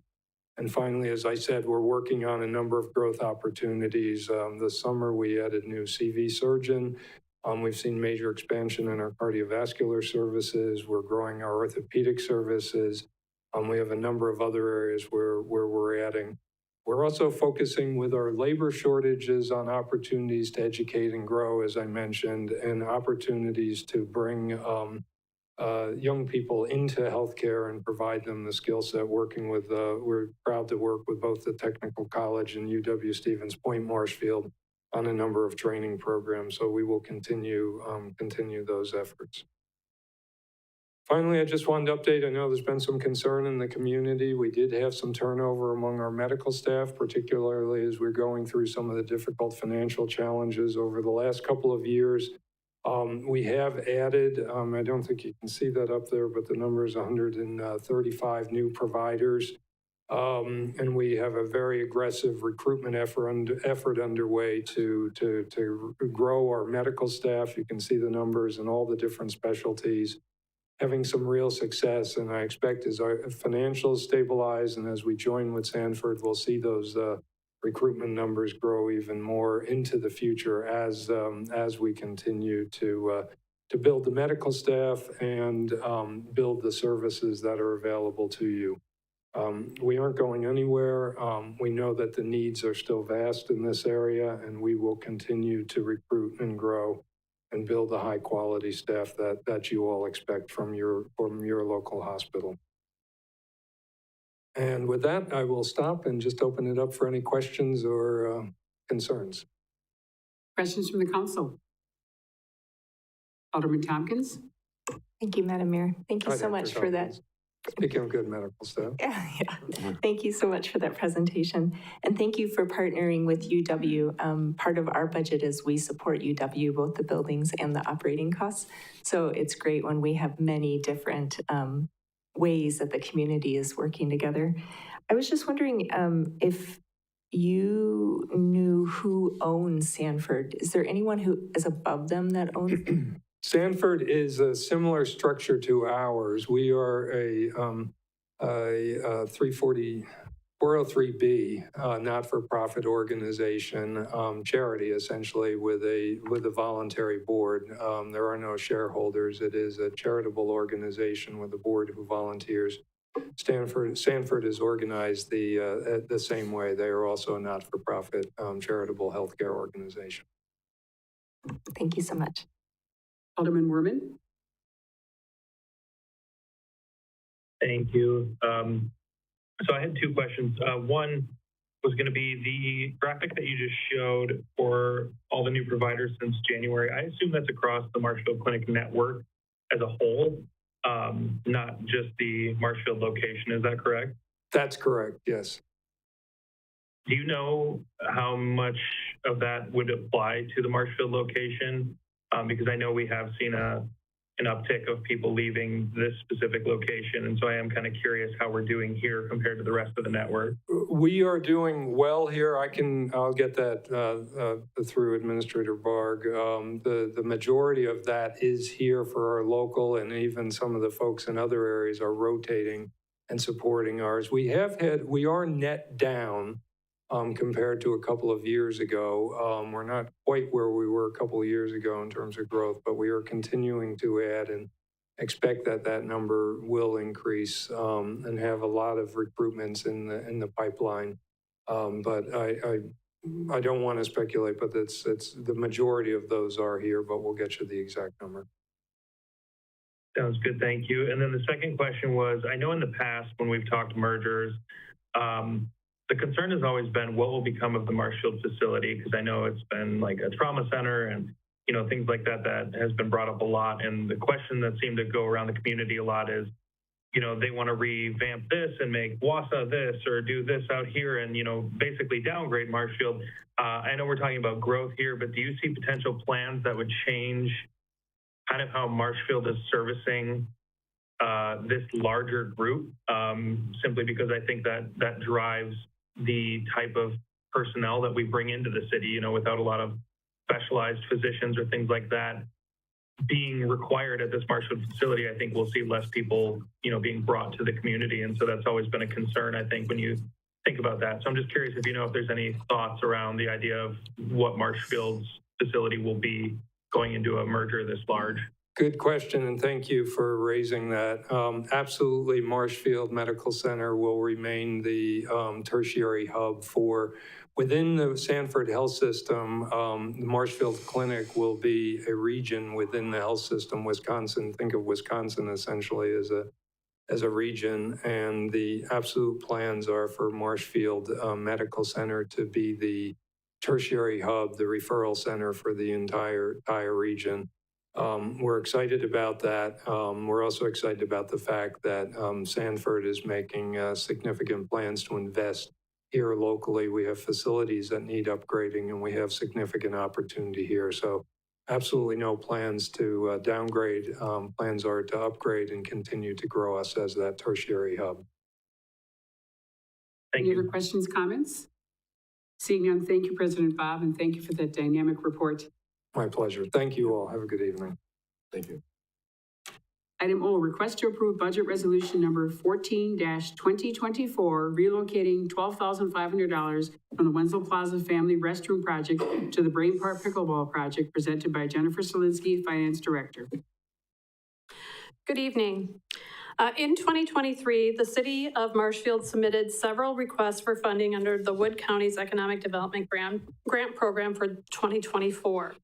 And finally, as I said, we're working on a number of growth opportunities. This summer, we added a new CV surgeon. We've seen major expansion in our cardiovascular services. We're growing our orthopedic services. We have a number of other areas where we're adding. We're also focusing with our labor shortages on opportunities to educate and grow, as I mentioned, and opportunities to bring young people into healthcare and provide them the skill set working with, we're proud to work with both the Technical College and UW-Stevens Point Marshfield on a number of training programs. So we will continue those efforts. Finally, I just wanted to update, I know there's been some concern in the community. We did have some turnover among our medical staff, particularly as we're going through some of the difficult financial challenges over the last couple of years. We have added, I don't think you can see that up there, but the number is 135 new providers. And we have a very aggressive recruitment effort underway to grow our medical staff. You can see the numbers in all the different specialties, having some real success. And I expect as our financials stabilize and as we join with Sanford, we'll see those recruitment numbers grow even more into the future as we continue to build the medical staff and build the services that are available to you. We aren't going anywhere. We know that the needs are still vast in this area, and we will continue to recruit and grow and build the high-quality staff that you all expect from your local hospital. And with that, I will stop and just open it up for any questions or concerns. Questions from the council? Alderman Tompkins? Thank you, Madam Mayor. Thank you Hi, so Dr. much for that. Tompkins. Speaking of good medical staff. Yeah. Thank you so much for that presentation. And thank you for partnering with UW. Part of our budget is we support UW, both the buildings and the operating costs. So it's great when we have many different ways that the community is working together. I was just wondering if you knew who owns Sanford. Is there anyone who is above them that owns? Sanford is a similar structure to ours. We are a 403B, not-for-profit organization, charity essentially with a voluntary board. There are no shareholders. It is a charitable organization with a board who volunteers. Sanford is organized the same way. They are also a not-for-profit charitable healthcare organization. Thank you so much. Alderman Werman? Thank you. So I had two questions. One was going to be the graphic that you just showed for all the new providers since January. I assume that's across the Marshfield Clinic network as a whole, not just the Marshfield location. Is that correct? That's correct, yes. Do you know how much of that would apply to the Marshfield location? Because I know we have seen an uptick of people leaving this specific location. And so I am kind of curious how we're doing here compared to the rest of the network. We are doing well here. I'll get that through Administrator Barg. The majority of that is here for our local, and even some of the folks in other areas are rotating and supporting ours. We are net down compared to a couple of years ago. We're not quite where we were a couple of years ago in terms of growth, but we are continuing to add and expect that number will increase and have a lot of recruitments in the pipeline. But I don't want to speculate, but it's the majority of those are here, but we'll get you the exact number. Sounds good, thank you. And then the second question was, I know in the past when we've talked mergers, the concern has always been what will become of the Marshfield facility, because I know it's been like a trauma center and things like that has been brought up a lot. And the question that seemed to go around the community a lot is, they want to revamp this and make Wausau this or do this out here and, basically downgrade Marshfield. I know we're talking about growth here, but do you see potential plans that would change kind of how Marshfield is servicing this larger group? Simply because I think that drives the type of personnel that we bring into the city, without a lot of specialized physicians or things like that being required at this Marshfield facility. I think we'll see less people, being brought to the community. And so that's always been a concern, I think, when you think about that. So I'm just curious if there's any thoughts around the idea of what Marshfield's facility will be going into a merger this large. Good question, and thank you for raising that. Absolutely, Marshfield Medical Center will remain the tertiary hub for within the Sanford Health System. The Marshfield Clinic will be a region within the health system. Wisconsin, think of Wisconsin essentially as a region, and the absolute plans are for Marshfield Medical Center to be the tertiary hub, the referral center for the entire region. We're excited about that. We're also excited about the fact that Sanford is making significant plans to invest here locally. We have facilities that need upgrading, and we have significant opportunity here. So absolutely no plans to downgrade. Plans are to upgrade and continue to grow us as that tertiary hub. Thank Any you. other questions, comments? Seeing none, thank you, President Bob, and thank you for that dynamic report. My pleasure. Thank you all. Have a good evening. Thank you. Item O, request to approve budget resolution number 14-2024, relocating $12,500 from the Wenzel Plaza Family Restroom Project to the Brain Park Pickleball Project, presented by Jennifer Solinsky, Finance Director. Good evening. In 2023, the City of Marshfield submitted several requests for funding under the Wood County's Economic Development Grant Program for 2024.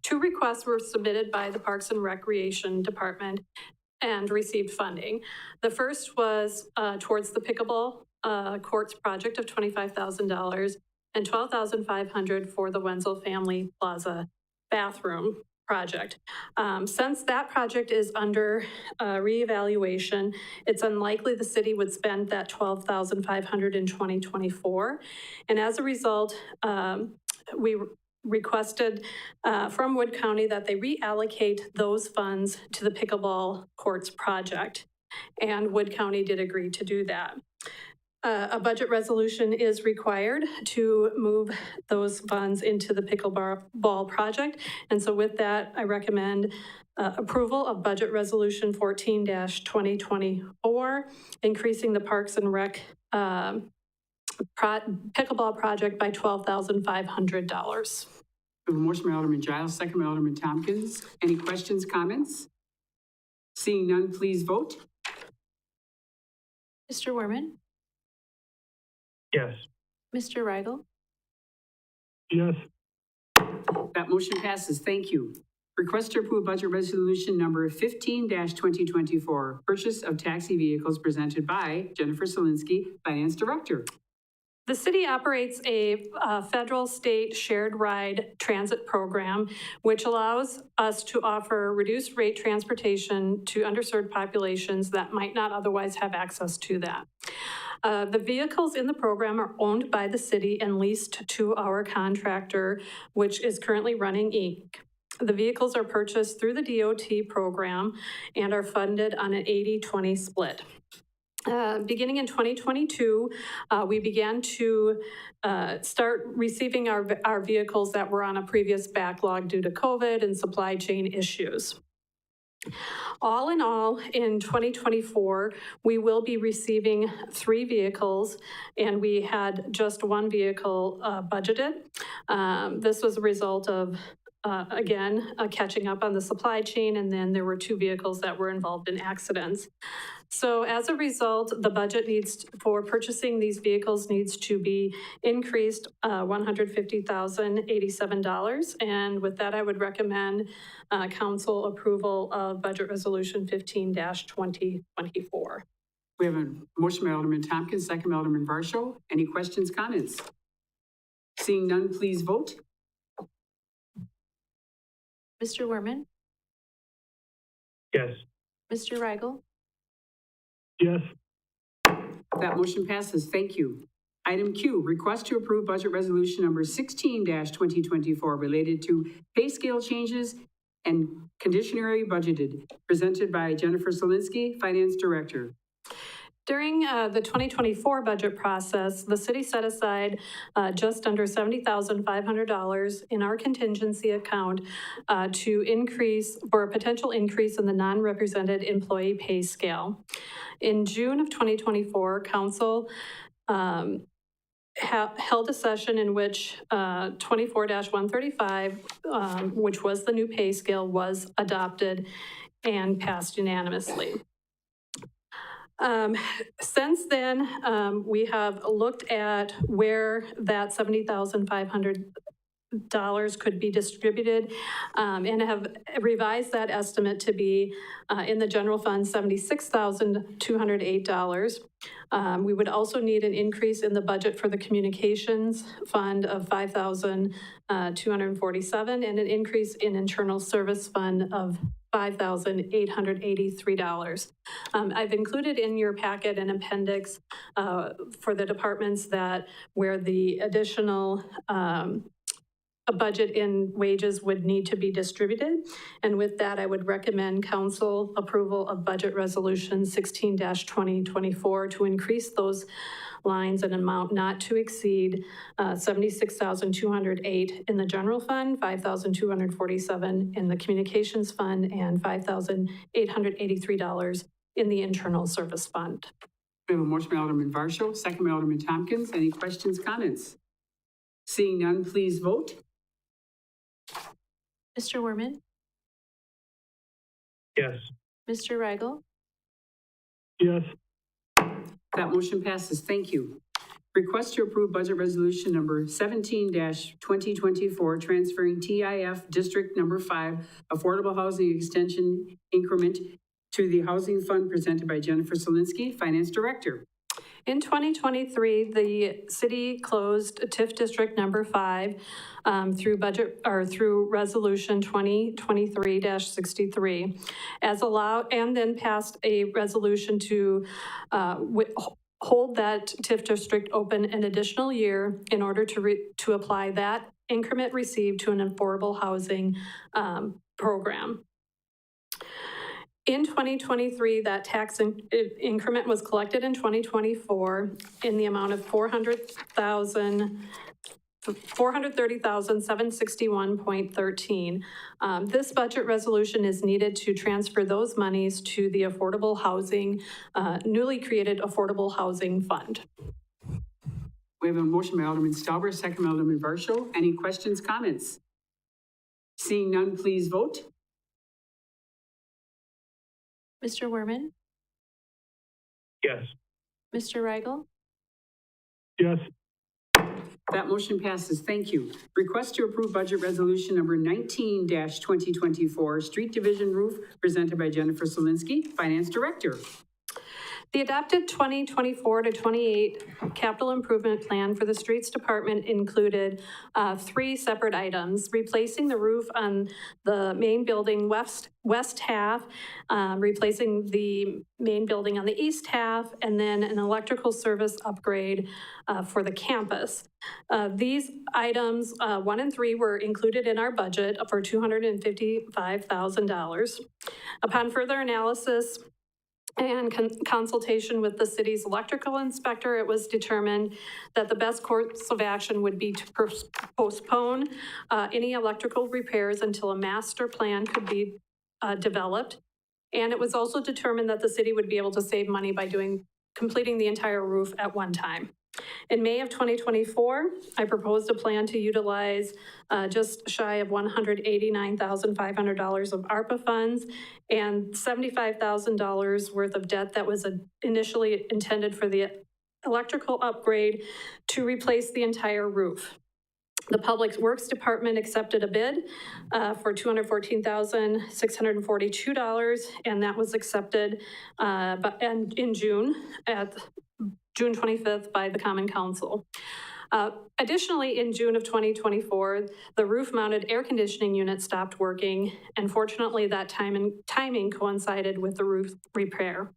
2 requests were submitted by the Parks and Recreation Department and received funding. The first was towards the pickleball courts project of $25,000 and $12,500 for the Wenzel Family Plaza bathroom project. Since that project is under reevaluation, it's unlikely the city would spend that $12,500 in 2024. And as a result, we requested from Wood County that they reallocate those funds to the pickleball courts project. And Wood County did agree to do that. A budget resolution is required to move those funds into the pickleball project. And so with that, I recommend approval of budget resolution 14-2024, increasing the Parks and Rec pickleball project by $12,500. We have a motion by Alderman Giles, second by Alderman Tompkins. Any questions, comments? Seeing none, please vote. Mr. Werman? Yes. Mr. Rigel? Yes. That motion passes. Thank you. Request to approve budget resolution number 15-2024, purchase of taxi vehicles, presented by Jennifer Solinsky, Finance Director. The city operates a federal state shared ride transit program, which allows us to offer reduced rate transportation to underserved populations that might not otherwise have access to that. The vehicles in the program are owned by the city and leased to our contractor, which is currently running Inc. The vehicles are purchased through the DOT program and are funded on an 80-20 split. Beginning in 2022, we began to start receiving our vehicles that were on a previous backlog due to COVID and supply chain issues. All in all, in 2024, we will be receiving 3 vehicles, and we had just 1 vehicle budgeted. This was a result of again, catching up on the supply chain, and then there were 2 vehicles that were involved in accidents. So as a result, the budget for purchasing these vehicles needs to be increased $150,087. And with that, I would recommend council approval of budget resolution 15-2024. We have a motion by Alderman Tompkins, second by Alderman Varsho. Any questions, comments? Seeing none, please vote. Mr. Werman? Yes. Mr. Rigel? Yes. That motion passes. Thank you. Item Q, request to approve budget resolution number 16-2024 related to pay scale changes and conditionary budgeted, presented by Jennifer Solinsky, Finance Director. During the 2024 budget process, the city set aside just under $70,500 in our contingency account to increase, for a potential increase in the non-represented employee pay scale. In June of 2024, council held a session in which 24-135, which was the new pay scale, was adopted and passed unanimously. Since then, we have looked at where that $70,500 dollars could be distributed, and have revised that estimate to be in the general fund, $76,208. We would also need an increase in the budget for the communications fund of $5,247 and an increase in internal service fund of $5,883. I've included in your packet an appendix for the departments that where the additional a budget in wages would need to be distributed. And with that, I would recommend council approval of budget resolution 16-2024 to increase those lines an amount not to exceed $76,208 in the general fund, $5,247 in the communications fund, and $5,883 in the internal service fund. We have a motion by Alderman Varsho, second by Alderman Tompkins. Any questions, comments? Seeing none, please vote. Mr. Werman? Yes. Mr. Rigel? Yes. That motion passes. Thank you. Request to approve budget resolution number 17-2024, transferring TIF District Number 5 Affordable Housing Extension Increment to the Housing Fund, presented by Jennifer Solinsky, Finance Director. In 2023, the city closed TIF District Number 5 through Resolution 2023-63, as allowed, and then passed a resolution to hold that TIF district open an additional year in order to apply that increment received to an affordable housing program. In 2023, that tax increment was collected in 2024 in the amount of $430,761.13. This budget resolution is needed to transfer those monies to the affordable housing, newly created Affordable Housing Fund. We have a motion by Alderman Stauber, second by Alderman Varsho. Any questions, comments? Seeing none, please vote. Mr. Werman? Yes. Mr. Rigel? Yes. That motion passes. Thank you. Request to approve budget resolution number 19-2024, Street Division Roof, presented by Jennifer Solinsky, Finance Director. The adopted 2024 to 28 capital improvement plan for the streets department included 3 separate items: replacing the roof on the main building west half, replacing the main building on the east half, and then an electrical service upgrade for the campus. These items, 1 and 3, were included in our budget for $255,000. Upon further analysis and consultation with the city's electrical inspector, it was determined that the best course of action would be to postpone any electrical repairs until a master plan could be developed. And it was also determined that the city would be able to save money by completing the entire roof at one time. In May of 2024, I proposed a plan to utilize just shy of $189,500 of ARPA funds and $75,000 worth of debt that was initially intended for the electrical upgrade to replace the entire roof. The Public Works Department accepted a bid for $214,642, and that was accepted in June at June 25th by the Common Council. Additionally, in June of 2024, the roof-mounted air conditioning unit stopped working, and fortunately that timing coincided with the roof repair.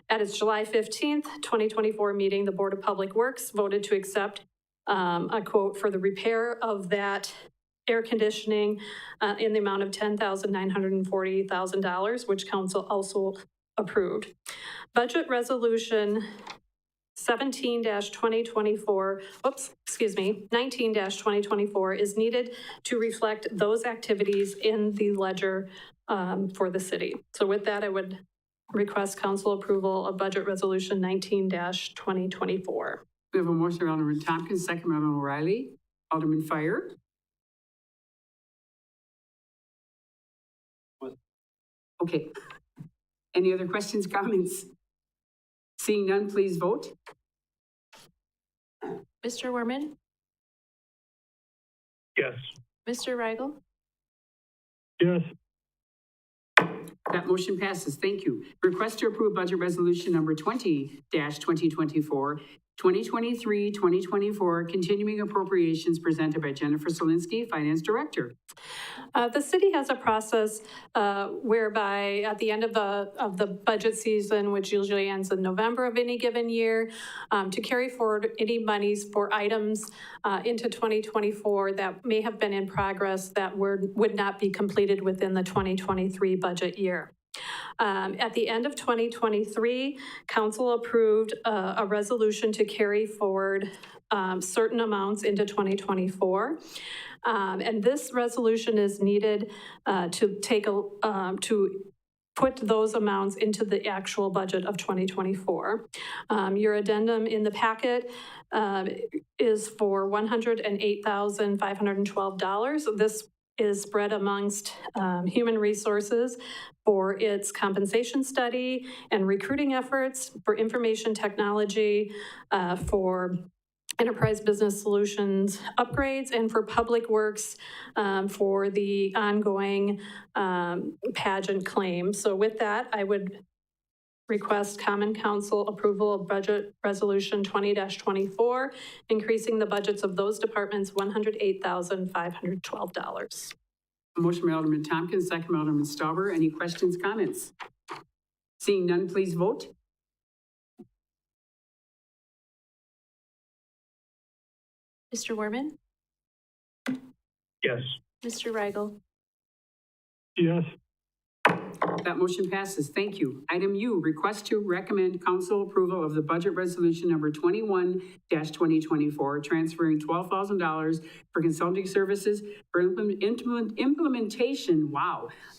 At its July 15th, 2024 meeting, the Board of Public Works voted to accept a quote for the repair of that air conditioning in the amount of $10,940,000, which Council also approved. Budget Resolution 19-2024 is needed to reflect those activities in the ledger for the city. So with that, I would request council approval of budget resolution 19-2024. We have a motion by Alderman Tompkins, second by Alderman O'Reilly. Alderman Fire. Okay. Any other questions, comments? Seeing none, please vote. Mr. Werman? Yes. Mr. Rigel? Yes. That motion passes. Thank you. Request to approve budget resolution number 20-2024, 2023-2024, continuing appropriations presented by Jennifer Solinsky, Finance Director. The city has a process whereby at the end of the budget season, which usually ends in November of any given year, to carry forward any monies for items into 2024 that may have been in progress that would not be completed within the 2023 budget year. At the end of 2023, council approved a resolution to carry forward certain amounts into 2024. And this resolution is needed to put those amounts into the actual budget of 2024. Your addendum in the packet is for $108,512. This is spread amongst human resources for its compensation study and recruiting efforts, for information technology, for enterprise business solutions upgrades, and for public works for the ongoing pageant claim. So with that, I would request Common Council approval of Budget Resolution 20-24, increasing the budgets of those departments $108,512. Motion by Alderman Tompkins, second by Alderman Stauber. Any questions, comments? Seeing none, please vote. Mr. Werman? Yes. Mr. Rigel? Yes. That motion passes. Thank you. Item U, request to recommend council approval of the budget resolution number 21-2024, transferring $12,000 for consulting services for implementation,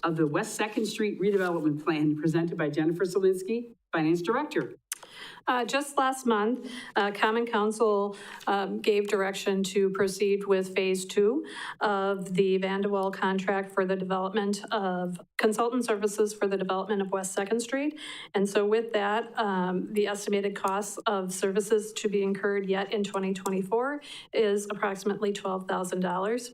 of the West 2nd Street redevelopment plan presented by Jennifer Solinsky, Finance Director. Just last month, Common Council gave direction to proceed with Phase 2 of the Vandewall contract for the development of consultant services for the development of West 2nd Street. And so with that, the estimated costs of services to be incurred yet in 2024 is approximately $12,000.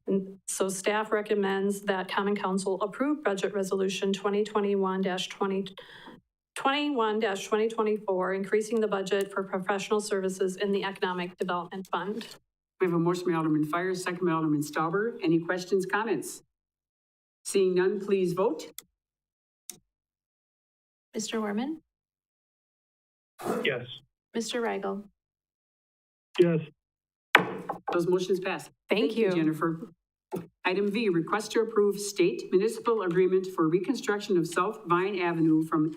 And so staff recommends that Common Council approve Budget Resolution 2021-2024, increasing the budget for professional services in the Economic Development Fund. We have a motion by Alderman Fires, second by Alderman Stauber. Any questions, comments? Seeing none, please vote. Mr. Werman? Yes. Mr. Rigel? Yes. Those motions pass. Thank you, Jennifer. Item V, request to approve state municipal agreement for reconstruction of South Vine Avenue from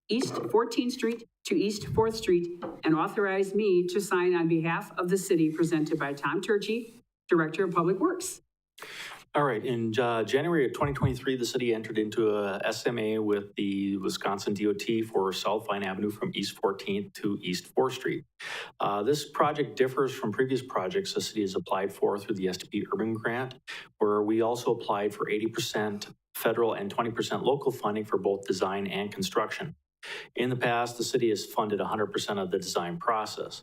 East 14th Street to East 4th Street, and authorize me to sign on behalf of the city, presented by Tom Turchi, Director of Public Works. All right, in January of 2023, the city entered into a SMA with the Wisconsin DOT for South Vine Avenue from East 14th to East 4th Street. This project differs from previous projects the city has applied for through the SDP Urban Grant, where we also applied for 80% federal and 20% local funding for both design and construction. In the past, the city has funded 100% of the design process.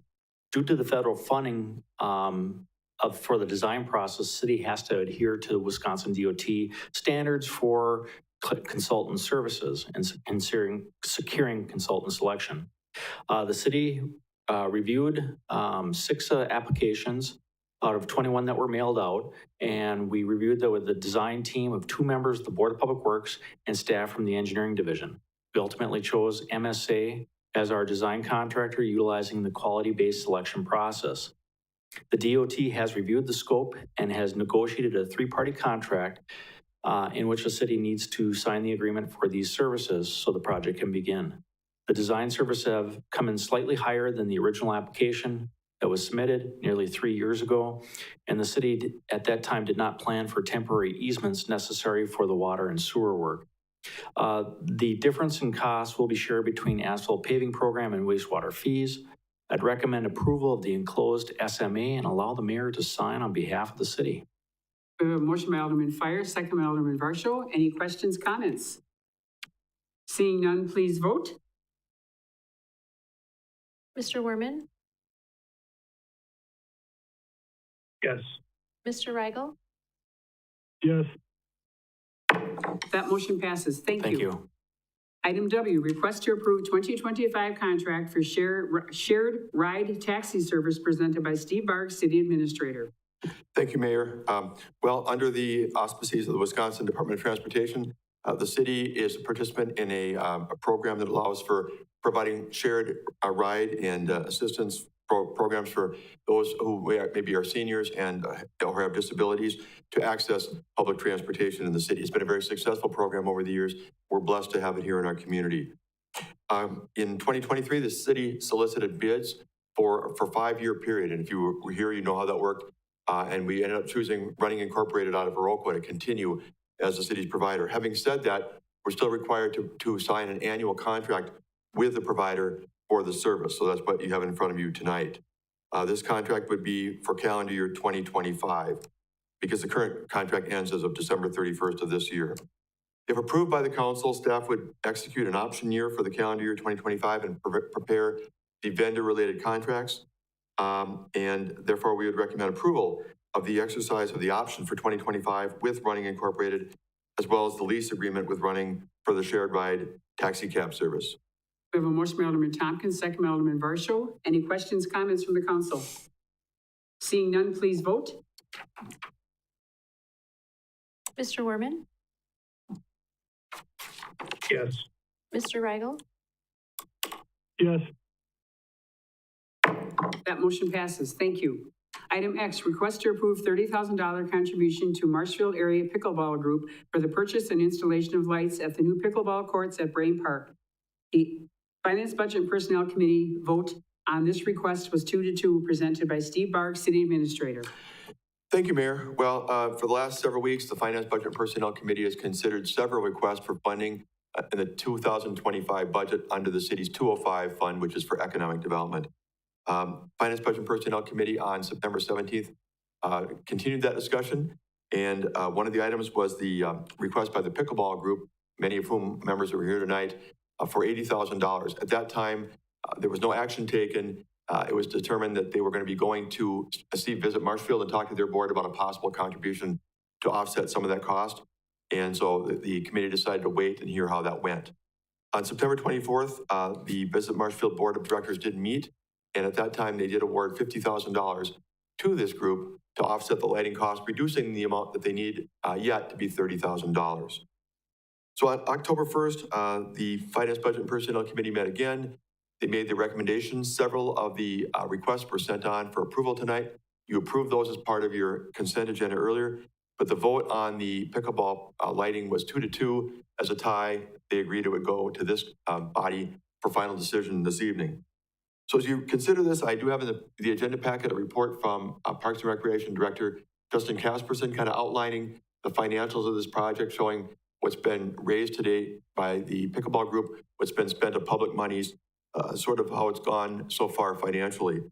Due to the federal funding for the design process, the city has to adhere to Wisconsin DOT standards for consultant services and securing consultant selection. The city reviewed 6 applications out of 21 that were mailed out, and we reviewed that with the design team of 2 members of the Board of Public Works and staff from the engineering division. We ultimately chose MSA as our design contractor, utilizing the quality-based selection process. The DOT has reviewed the scope and has negotiated a 3-party contract in which the city needs to sign the agreement for these services so the project can begin. The design services have come in slightly higher than the original application that was submitted nearly 3 years ago, and the city at that time did not plan for temporary easements necessary for the water and sewer work. The difference in costs will be shared between asphalt paving program and wastewater fees. I'd recommend approval of the enclosed SMA and allow the mayor to sign on behalf of the city. We have a motion by Alderman Fire, second by Alderman Varsho. Any questions, comments? Seeing none, please vote. Mr. Werman? Yes. Mr. Rigel? Yes. That motion passes. Thank you. Item W, request to approve 2025 contract for shared ride taxi service presented by Steve Barg, City Administrator. Thank you, Mayor. Well, under the auspices of the Wisconsin Department of Transportation, the city is a participant in a program that allows for providing shared ride and assistance programs for those who maybe are seniors and or have disabilities to access public transportation in the city. It's been a very successful program over the years. We're blessed to have it here in our community. In 2023, the city solicited bids for a 5-year period. And if you were here, you know how that worked. And we ended up choosing Running Incorporated out of Iroquois to continue as the city's provider. Having said that, we're still required to sign an annual contract with the provider for the service. So that's what you have in front of you tonight. This contract would be for calendar year 2025 because the current contract ends as of December 31st of this year. If approved by the council, staff would execute an option year for the calendar year 2025 and prepare the vendor-related contracts. And therefore, we would recommend approval of the exercise of the option for 2025 with Running Incorporated, as well as the lease agreement with Running for the shared ride taxi cab service. We have a motion by Alderman Tompkins, second by Alderman Varsho. Any questions, comments from the council? Seeing none, please vote. Mr. Werman? Yes. Mr. Rigel? Yes. That motion passes. Thank you. Item X, request to approve $30,000 contribution to Marshfield Area Pickleball Group for the purchase and installation of lights at the new pickleball courts at Brain Park. The Finance, Budget, and Personnel Committee vote on this request was 2-2, presented by Steve Barg, City Administrator. Thank you, Mayor. Well, for the last several weeks, the Finance, Budget, and Personnel Committee has considered several requests for funding in the 2025 budget under the city's 205 fund, which is for economic development. Finance, Budget, and Personnel Committee on September 17th continued that discussion. And one of the items was the request by the pickleball group, many of whom members are here tonight, for $80,000. At that time, there was no action taken. It was determined that they were going to be going to visit Marshfield and talk to their board about a possible contribution to offset some of that cost. And so the committee decided to wait and hear how that went. On September 24th, the Visit Marshfield Board of Directors did meet. And at that time, they did award $50,000 to this group to offset the lighting cost, reducing the amount that they need yet to be $30,000. So on October 1st, the Finance, Budget, and Personnel Committee met again. They made the recommendations. Several of the requests were sent on for approval tonight. You approved those as part of your consent agenda earlier, but the vote on the pickleball lighting was 2-2. As a tie, they agreed it would go to this body for final decision this evening. So as you consider this, I do have in the agenda packet a report from Parks and Recreation Director Justin Casperson, kind of outlining the financials of this project, showing what's been raised to date by the pickleball group, what's been spent of public monies, sort of how it's gone so far financially.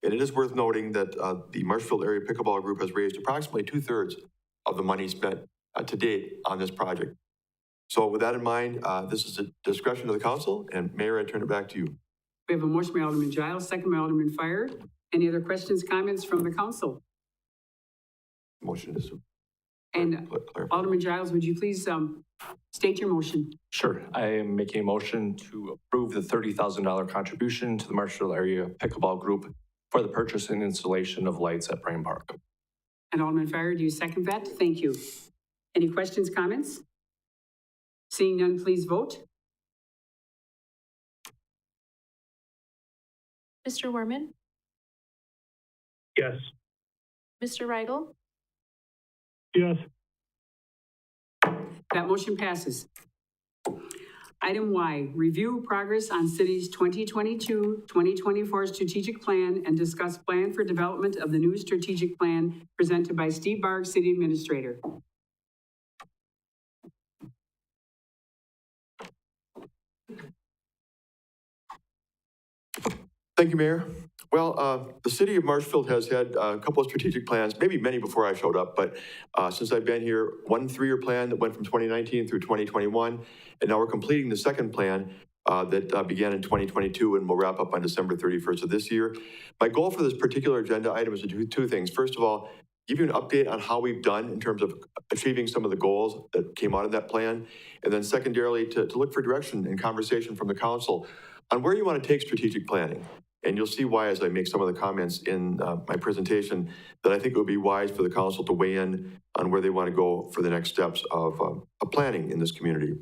And it is worth noting that the Marshfield Area Pickleball Group has raised approximately 2/3 of the money spent to date on this project. So with that in mind, this is a discretion of the council, and Mayor, I turn it back to you. We have a motion by Alderman Giles, second by Alderman Fire. Any other questions, comments from the council? Motion is. And Alderman Giles, would you please state your motion? Sure. I am making a motion to approve the $30,000 contribution to the Marshfield Area Pickleball Group for the purchase and installation of lights at Brain Park. And Alderman Fire, do you second that? Thank you. Any questions, comments? Seeing none, please vote. Mr. Werman? Yes. Mr. Rigel? Yes. That motion passes. Item Y, review progress on city's 2022-2024 strategic plan and discuss plan for development of the new strategic plan presented by Steve Barg, City Administrator. Thank you, Mayor. Well, the city of Marshfield has had a couple of strategic plans, maybe many before I showed up, but since I've been here, one 3-year plan that went from 2019 through 2021, and now we're completing the second plan that began in 2022 and will wrap up on December 31st of this year. My goal for this particular agenda item is to do two things. First of all, give you an update on how we've done in terms of achieving some of the goals that came out of that plan. And then secondarily, to look for direction and conversation from the council on where you want to take strategic planning. And you'll see why as I make some of the comments in my presentation that I think it would be wise for the council to weigh in on where they want to go for the next steps of planning in this community.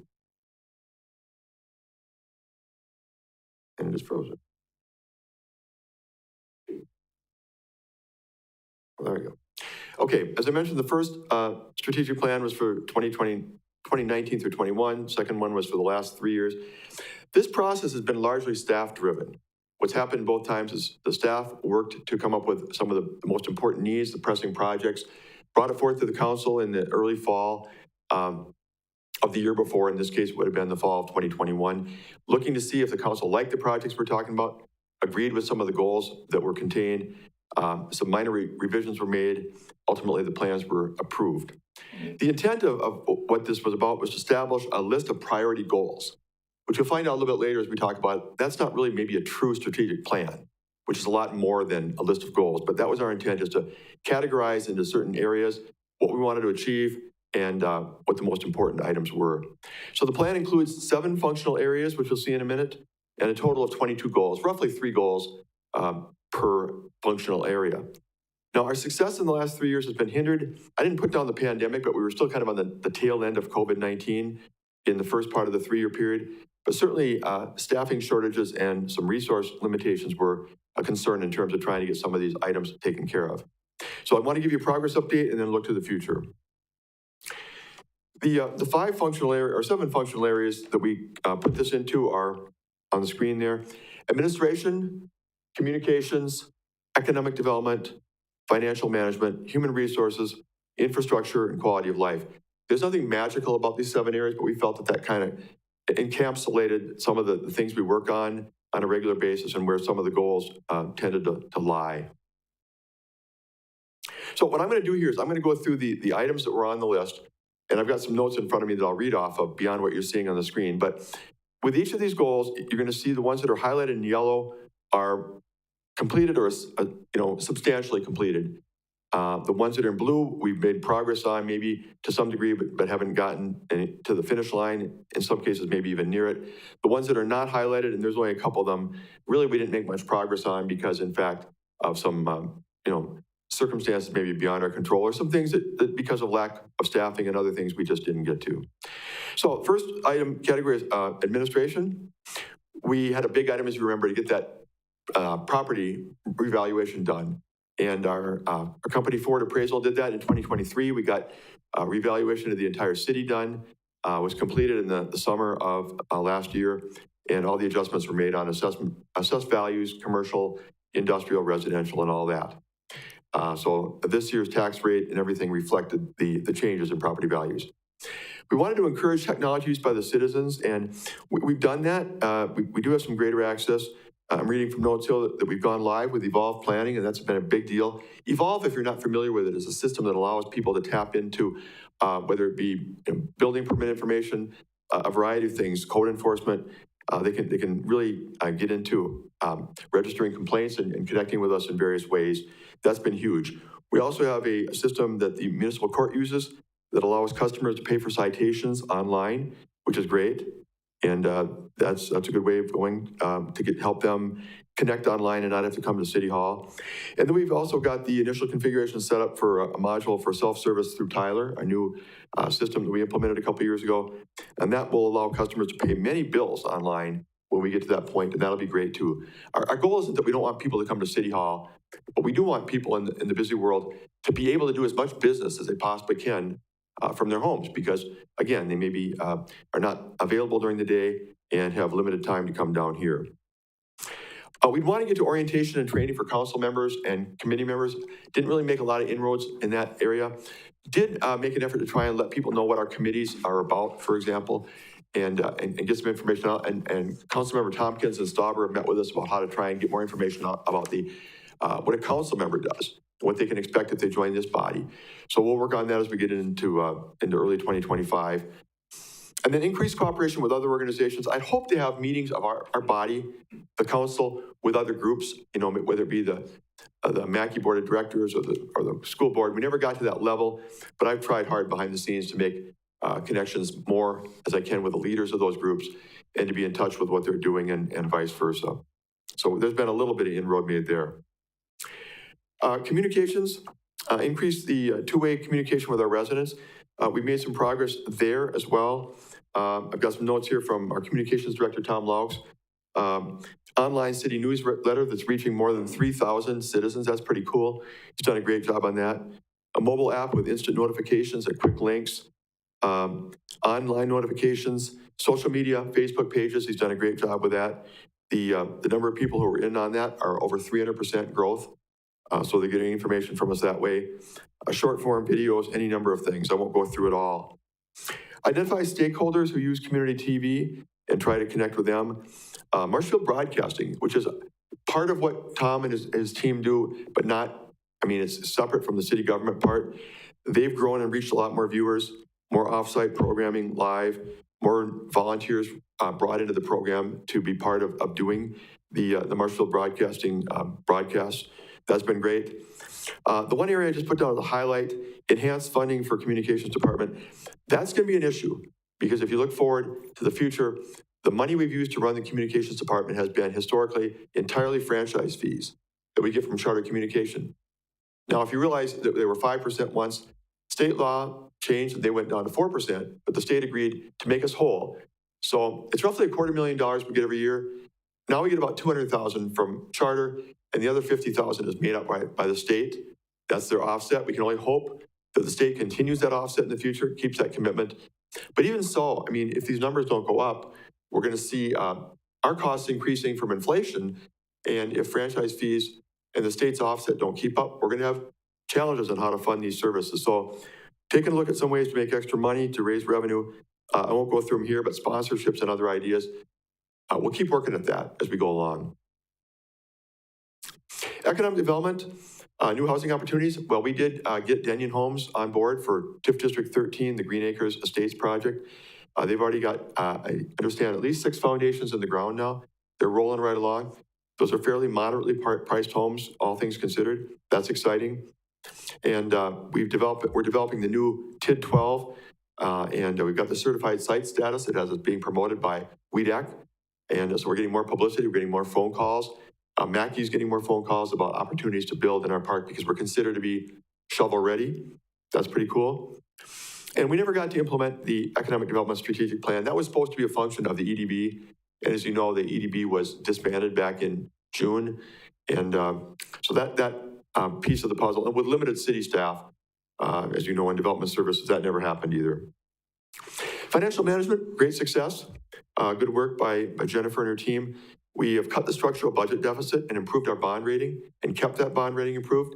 And it is frozen. Well, there we go. Okay, as I mentioned, the first strategic plan was for 2019 through 21. Second one was for the last 3 years. This process has been largely staff-driven. What's happened both times is the staff worked to come up with some of the most important needs, the pressing projects, brought it forth to the council in the early fall of the year before. In this case, it would have been the fall of 2021, looking to see if the council liked the projects we're talking about, agreed with some of the goals that were contained. Some minor revisions were made. Ultimately, the plans were approved. The intent of what this was about was to establish a list of priority goals, which you'll find out a little bit later as we talk about. That's not really maybe a true strategic plan, which is a lot more than a list of goals. But that was our intent, is to categorize into certain areas what we wanted to achieve and what the most important items were. So the plan includes 7 functional areas, which you'll see in a minute, and a total of 22 goals, roughly 3 goals per functional area. Now, our success in the last 3 years has been hindered. I didn't put down the pandemic, but we were still kind of on the tail end of COVID-19 in the first part of the 3-year period. But certainly staffing shortages and some resource limitations were a concern in terms of trying to get some of these items taken care of. So I want to give you a progress update and then look to the future. The 5 functional areas, or 7 functional areas that we put this into are on the screen there. Administration, communications, economic development, financial management, human resources, infrastructure, and quality of life. There's nothing magical about these 7 areas, but we felt that kind of encapsulated some of the things we work on a regular basis and where some of the goals tended to lie. So what I'm going to do here is I'm going to go through the items that were on the list, and I've got some notes in front of me that I'll read off of beyond what you're seeing on the screen. But with each of these goals, you're going to see the ones that are highlighted in yellow are completed or substantially completed. The ones that are in blue, we've made progress on maybe to some degree, but haven't gotten to the finish line. In some cases, maybe even near it. The ones that are not highlighted, and there's only a couple of them, really we didn't make much progress on because, in fact, of some circumstances maybe beyond our control, or some things that because of lack of staffing and other things we just didn't get to. So first item category is administration. We had a big item, as you remember, to get that property revaluation done. And our company Ford Appraisal did that in 2023. We got a revaluation of the entire city done, was completed in the summer of last year, and all the adjustments were made on assessed values, commercial, industrial, residential, and all that. So this year's tax rate and everything reflected the changes in property values. We wanted to encourage technology use by the citizens, and we've done that. We do have some greater access. I'm reading from Notes Hill that we've gone live with Evolve Planning, and that's been a big deal. Evolve, if you're not familiar with it, is a system that allows people to tap into, whether it be building permit information, a variety of things, code enforcement. They can really get into registering complaints and connecting with us in various ways. That's been huge. We also have a system that the municipal court uses that allows customers to pay for citations online, which is great. And that's a good way of going to help them connect online and not have to come to City Hall. And then we've also got the initial configuration set up for a module for self-service through Tyler, our new system that we implemented a couple years ago. And that will allow customers to pay many bills online when we get to that point, and that'll be great too. Our goal isn't that we don't want people to come to City Hall, but we do want people in the busy world to be able to do as much business as they possibly can from their homes, because again, they maybe are not available during the day and have limited time to come down here. We'd want to get to orientation and training for council members and committee members. Didn't really make a lot of inroads in that area. Did make an effort to try and let people know what our committees are about, for example, and get some information out. And Councilmember Tompkins and Stauber have met with us about how to try and get more information out about what a council member does, what they can expect if they join this body. So we'll work on that as we get into early 2025. And then increased cooperation with other organizations. I hope to have meetings of our body, the council, with other groups, whether it be the the Mackey Board of Directors or the school board. We never got to that level, but I've tried hard behind the scenes to make connections more as I can with the leaders of those groups and to be in touch with what they're doing and vice versa. So there's been a little bit of inroad made there. Communications, increase the two-way communication with our residents. We've made some progress there as well. I've got some notes here from our communications director, Tom Laux. Online city newsletter that's reaching more than 3,000 citizens. That's pretty cool. He's done a great job on that. A mobile app with instant notifications and quick links. Online notifications, social media, Facebook pages. He's done a great job with that. The number of people who are in on that are over 300% growth. So they're getting information from us that way. Short form videos, any number of things. I won't go through it all. Identify stakeholders who use community TV and try to connect with them. Marshfield Broadcasting, which is part of what Tom and his team do, but not, I mean, it's separate from the city government part. They've grown and reached a lot more viewers, more offsite programming live, more volunteers brought into the program to be part of doing the Marshfield Broadcasting broadcast. That's been great. The one area I just put down as a highlight, enhanced funding for communications department. That's going to be an issue because if you look forward to the future, the money we've used to run the communications department has been historically entirely franchise fees that we get from Charter Communication. Now, if you realize that they were 5% once, state law changed and they went down to 4%, but the state agreed to make us whole. So it's roughly $250,000 we get every year. Now we get about $200,000 from Charter, and the other $50,000 is made up by the state. That's their offset. We can only hope that the state continues that offset in the future, keeps that commitment. But even so, I mean, if these numbers don't go up, we're going to see our costs increasing from inflation. And if franchise fees and the state's offset don't keep up, we're going to have challenges on how to fund these services. So taking a look at some ways to make extra money to raise revenue. I won't go through them here, but sponsorships and other ideas. We'll keep working at that as we go along. Economic development, new housing opportunities. Well, we did get Denyon Homes on board for TIF District 13, the Green Acres Estates project. They've already got, I understand, at least 6 foundations in the ground now. They're rolling right along. Those are fairly moderately priced homes, all things considered. That's exciting. And we're developing the new TID 12, and we've got the certified site status. It has it being promoted by WEDAC. And so we're getting more publicity, we're getting more phone calls. Mackey's getting more phone calls about opportunities to build in our park because we're considered to be shovel ready. That's pretty cool. And we never got to implement the Economic Development Strategic Plan. That was supposed to be a function of the EDB. And as you know, the EDB was disbanded back in June. And so that piece of the puzzle, and with limited city staff, as you know, in development services, that never happened either. Financial management, great success. Good work by Jennifer and her team. We have cut the structural budget deficit and improved our bond rating and kept that bond rating improved,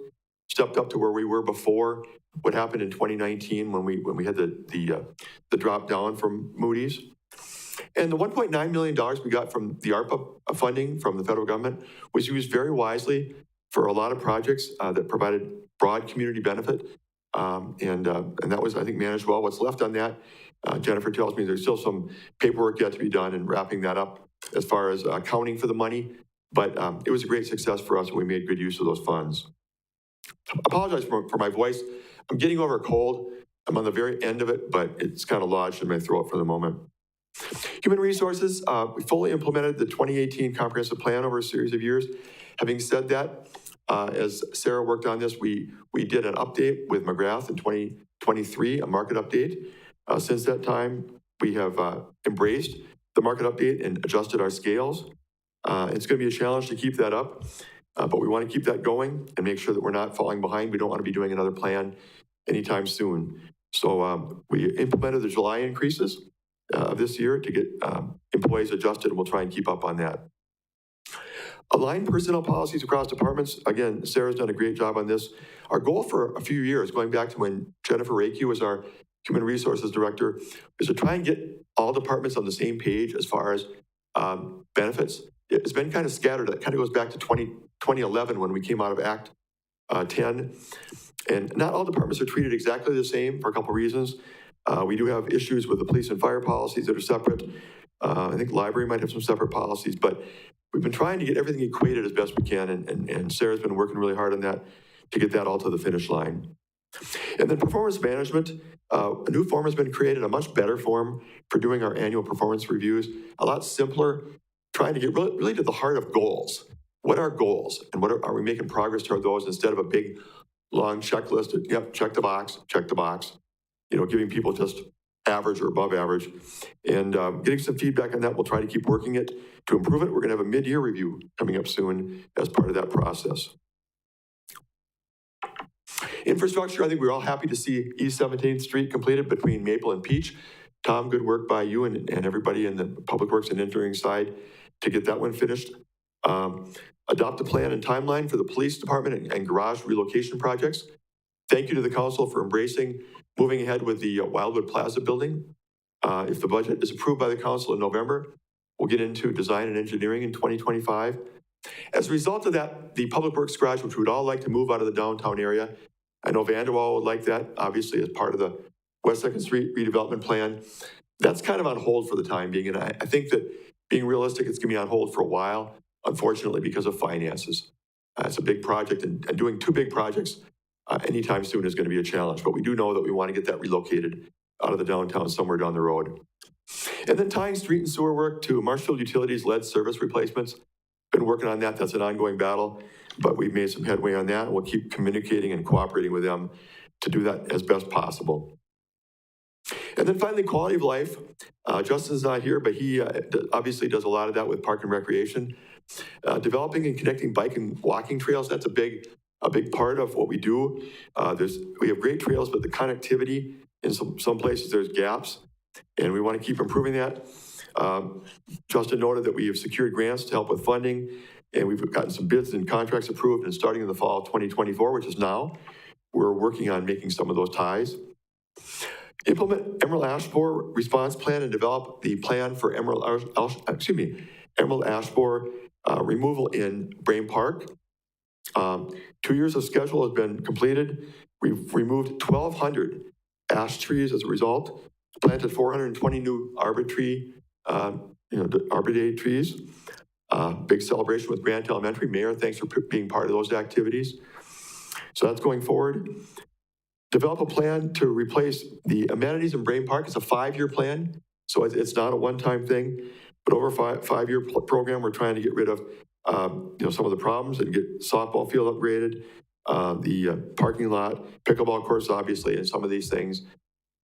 stepped up to where we were before what happened in 2019 when we had the drop down from Moody's. And the $1.9 million we got from the ARPA funding from the federal government was used very wisely for a lot of projects that provided broad community benefit. And that was, I think, managed well. What's left on that, Jennifer tells me there's still some paperwork yet to be done and wrapping that up as far as accounting for the money. But it was a great success for us and we made good use of those funds. Apologize for my voice. I'm getting over a cold. I'm on the very end of it, but it's kind of lodged in my throat for the moment. Human resources, we fully implemented the 2018 comprehensive plan over a series of years. Having said that, as Sarah worked on this, we did an update with McGrath in 2023, a market update. Since that time, we have embraced the market update and adjusted our scales. It's going to be a challenge to keep that up, but we want to keep that going and make sure that we're not falling behind. We don't want to be doing another plan anytime soon. So we implemented the July increases of this year to get employees adjusted, and we'll try and keep up on that. Align personnel policies across departments. Again, Sarah's done a great job on this. Our goal for a few years, going back to when Jennifer Rakey was our Human Resources Director, is to try and get all departments on the same page as far as benefits. It's been kind of scattered. That kind of goes back to 2011 when we came out of Act 10. And not all departments are treated exactly the same for a couple reasons. We do have issues with the police and fire policies that are separate. I think library might have some separate policies, but we've been trying to get everything equated as best we can, and Sarah's been working really hard on that to get that all to the finish line. And then performance management, a new form has been created, a much better form for doing our annual performance reviews, a lot simpler, trying to get really to the heart of goals. What are goals, and are we making progress toward those instead of a big, long checklist of, yep, check the box, giving people just average or above average. And getting some feedback on that, we'll try to keep working it to improve it. We're gonna have a mid-year review coming up soon as part of that process. Infrastructure, I think we're all happy to see East 17th Street completed between Maple and Peach. Tom, good work by you and everybody in the Public Works and Engineering side to get that one finished. Adopt a plan and timeline for the police department and garage relocation projects. Thank you to the council for embracing moving ahead with the Wildwood Plaza building. If the budget is approved by the council in November, we'll get into design and engineering in 2025. As a result of that, the Public Works garage, which we'd all like to move out of the downtown area, I know Vanderwall would like that, obviously, as part of the West 2nd Street redevelopment plan. That's kind of on hold for the time being, and I think that being realistic, it's gonna be on hold for a while, unfortunately, because of finances. It's a big project, and doing two big projects anytime soon is gonna be a challenge, but we do know that we wanna get that relocated out of the downtown somewhere down the road. And then tying street and sewer work to Marshfield Utilities lead service replacements. Been working on that, that's an ongoing battle, but we've made some headway on that, and we'll keep communicating and cooperating with them to do that as best possible. And then finally, quality of life. Justin's not here, but he obviously does a lot of that with Park and Recreation. Developing and connecting bike and walking trails, that's a big part of what we do. We have great trails, but the connectivity, in some places there's gaps, and we want to keep improving that. Justin noted that we have secured grants to help with funding, and we've gotten some bids and contracts approved, and starting in the fall of 2024, which is now, we're working on making some of those ties. Implement Emerald Ash Borer response plan and develop the plan for Emerald Ash Borer removal in Brain Park. 2 years of schedule has been completed. We've removed 1,200 ash trees as a result, planted 420 new Arbor Day trees. Big celebration with Grant Elementary. Mayor, thanks for being part of those activities. So that's going forward. Develop a plan to replace the amenities in Brain Park. It's a 5-year plan, so it's not a one-time thing. But over a five-year program, we're trying to get rid of some of the problems and get softball field upgraded, the parking lot, pickleball course, obviously, and some of these things.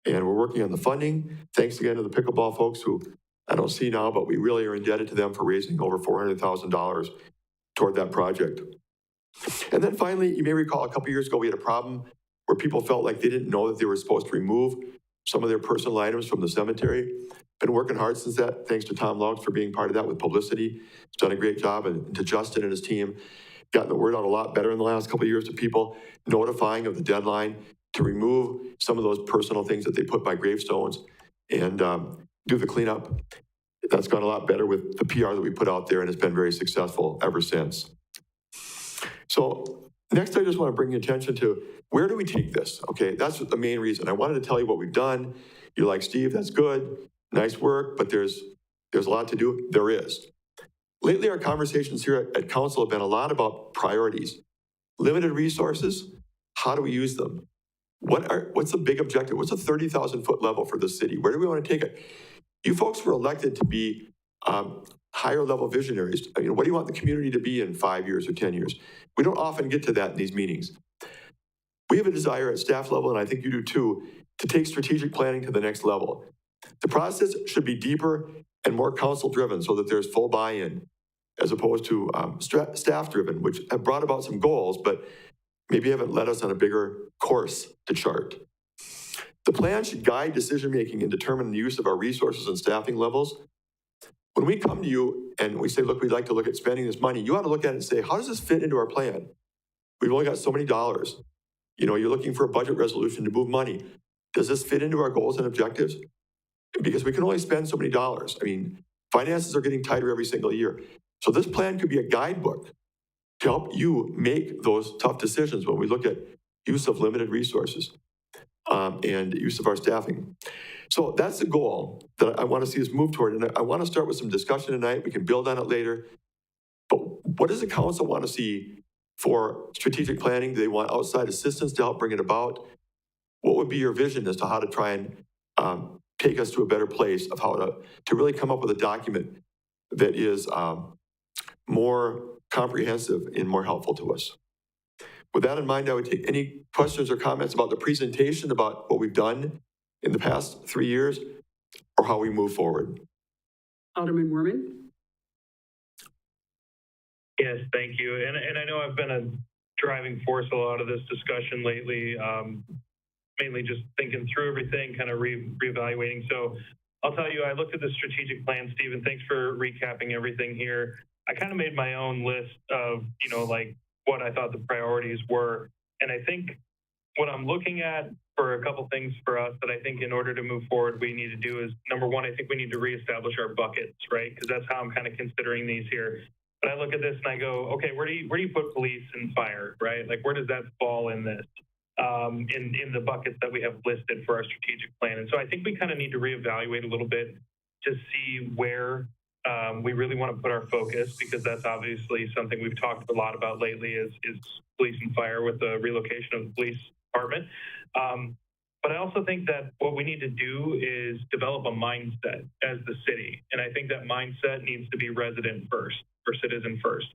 And we're working on the funding. Thanks again to the pickleball folks who I don't see now, but we really are indebted to them for raising over $400,000 toward that project. And then finally, you may recall a couple years ago, we had a problem where people felt like they didn't know that they were supposed to remove some of their personal items from the cemetery. Been working hard since that, thanks to Tom Logs for being part of that with publicity. He's done a great job, and to Justin and his team, gotten the word out a lot better in the last couple of years to people, notifying of the deadline to remove some of those personal things that they put by gravestones and do the cleanup. That's gone a lot better with the PR that we put out there, and it's been very successful ever since. So next, I just want to bring your attention to where do we take this? Okay, that's the main reason. I wanted to tell you what we've done. You're like, Steve, that's good, nice work, but there's a lot to do. There is. Lately, our conversations here at council have been a lot about priorities. Limited resources, how do we use them? What's the big objective? What's a 30,000-foot level for the city? Where do we want to take it? You folks were elected to be higher level visionaries. I mean, what do you want the community to be in 5 years or 10 years? We don't often get to that in these meetings. We have a desire at staff level, and I think you do too, to take strategic planning to the next level. The process should be deeper and more council-driven so that there's full buy-in, as opposed to staff-driven, which have brought about some goals, but maybe haven't led us on a bigger course to chart. The plan should guide decision-making and determine the use of our resources and staffing levels. When we come to you and we say, look, we'd like to look at spending this money, you ought to look at it and say, how does this fit into our plan? We've only got so many dollars. You know, you're looking for a budget resolution to move money. Does this fit into our goals and objectives? Because we can only spend so many dollars. I mean, finances are getting tighter every single year. So this plan could be a guidebook to help you make those tough decisions when we look at use of limited resources and use of our staffing. So that's the goal that I want to see us move toward. And I want to start with some discussion tonight. We can build on it later. what does the council want to see for strategic planning? Do they want outside assistance to help bring it about? What would be your vision as to how to try and take us to a better place of how to really come up with a document that is more comprehensive and more helpful to us? With that in mind, I would take any questions or comments about the presentation, about what we've done in the past 3 years, or how we move forward. Alderman Werman? Yes, thank you. And I know I've been a driving force a lot of this discussion lately, mainly just thinking through everything, kind of reevaluating. So I'll tell you, I looked at the strategic plan, Stephen, thanks for recapping everything here. I kind of made my own list of, like what I thought the priorities were. And I think what I'm looking at for a couple things for us that I think in order to move forward, we need to do is, number one, I think we need to reestablish our buckets, right? Because that's how I'm kind of considering these here. But I look at this and I go, okay, where do you put police and fire, right? Like, where does that fall in this? In the buckets that we have listed for our strategic plan. And so I think we kind of need to reevaluate a little bit to see where we really want to put our focus, because that's obviously something we've talked a lot about lately is police and fire with the relocation of the police department. But I also think that what we need to do is develop a mindset as the city. And I think that mindset needs to be resident first, or citizen first.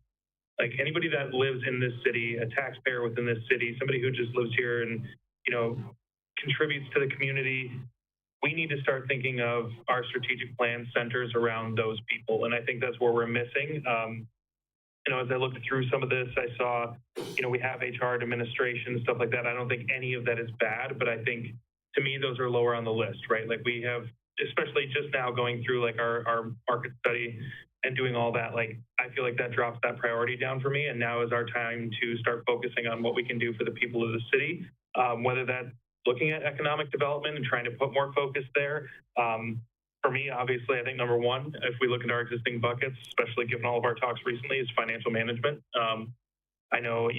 Like anybody that lives in this city, a taxpayer within this city, somebody who just lives here and, contributes to the community, we need to start thinking of our strategic plan centers around those people. And I think that's where we're missing. As I looked through some of this, I saw, we have HR administration, stuff like that. I don't think any of that is bad, but I think to me, those are lower on the list, right? Like we have, especially just now going through like our market study and doing all that, like, I feel like that drops that priority down for me. And now is our time to start focusing on what we can do for the people of the city, whether that's looking at economic development and trying to put more focus there. For me, obviously, I think number one, if we look at our existing buckets, especially given all of our talks recently, is financial management. I know,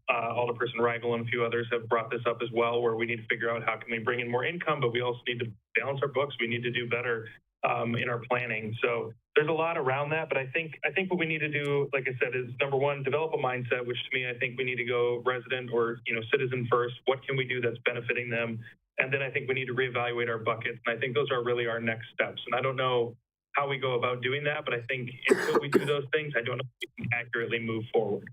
Alderperson Reigel and a few others have brought this up as well, where we need to figure out how can we bring in more income, but we also need to balance our books. We need to do better in our planning. So there's a lot around that, but I think what we need to do, like I said, is number one, develop a mindset, which to me, I think we need to go resident or, citizen first. What can we do that's benefiting them? And then I think we need to reevaluate our buckets. And I think those are really our next steps. And I don't know how we go about doing that, but I think until we do those things, I don't know if we can accurately move forward.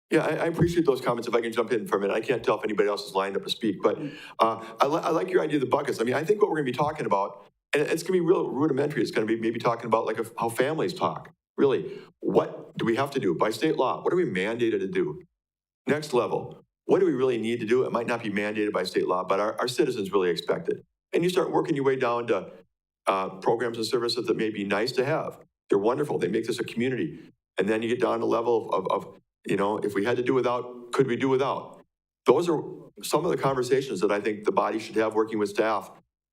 Yeah, I appreciate those comments. If I can jump in for a minute, I can't tell if anybody else is lined up to speak, but I like your idea of the buckets. I mean, I think what we're going to be talking about, and it's going to be real rudimentary. It's going to be maybe talking about like how families talk. Really, what do we have to do by state law? What are we mandated to do? Next level, what do we really need to do? It might not be mandated by state law, but our citizens really expect it. And you start working your way down to programs and services that may be nice to have. They're wonderful. They make this a community. And then you get down to the level of if we had to do without, could we do without? Those are some of the conversations that I think the body should have working with staff,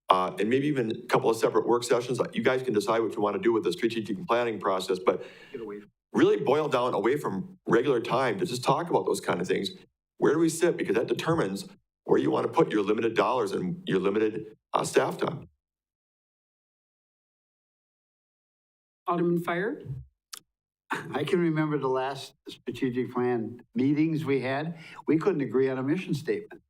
and maybe even a couple of separate work sessions. You guys can decide what you want to do with the strategic planning process, but really boil down away from regular time to just talk about those kind of things. Where do we sit? Because that determines where you want to put your limited dollars and your limited staff time. Alderman Fire? I can remember the last strategic plan meetings we had. We couldn't agree on a mission statement.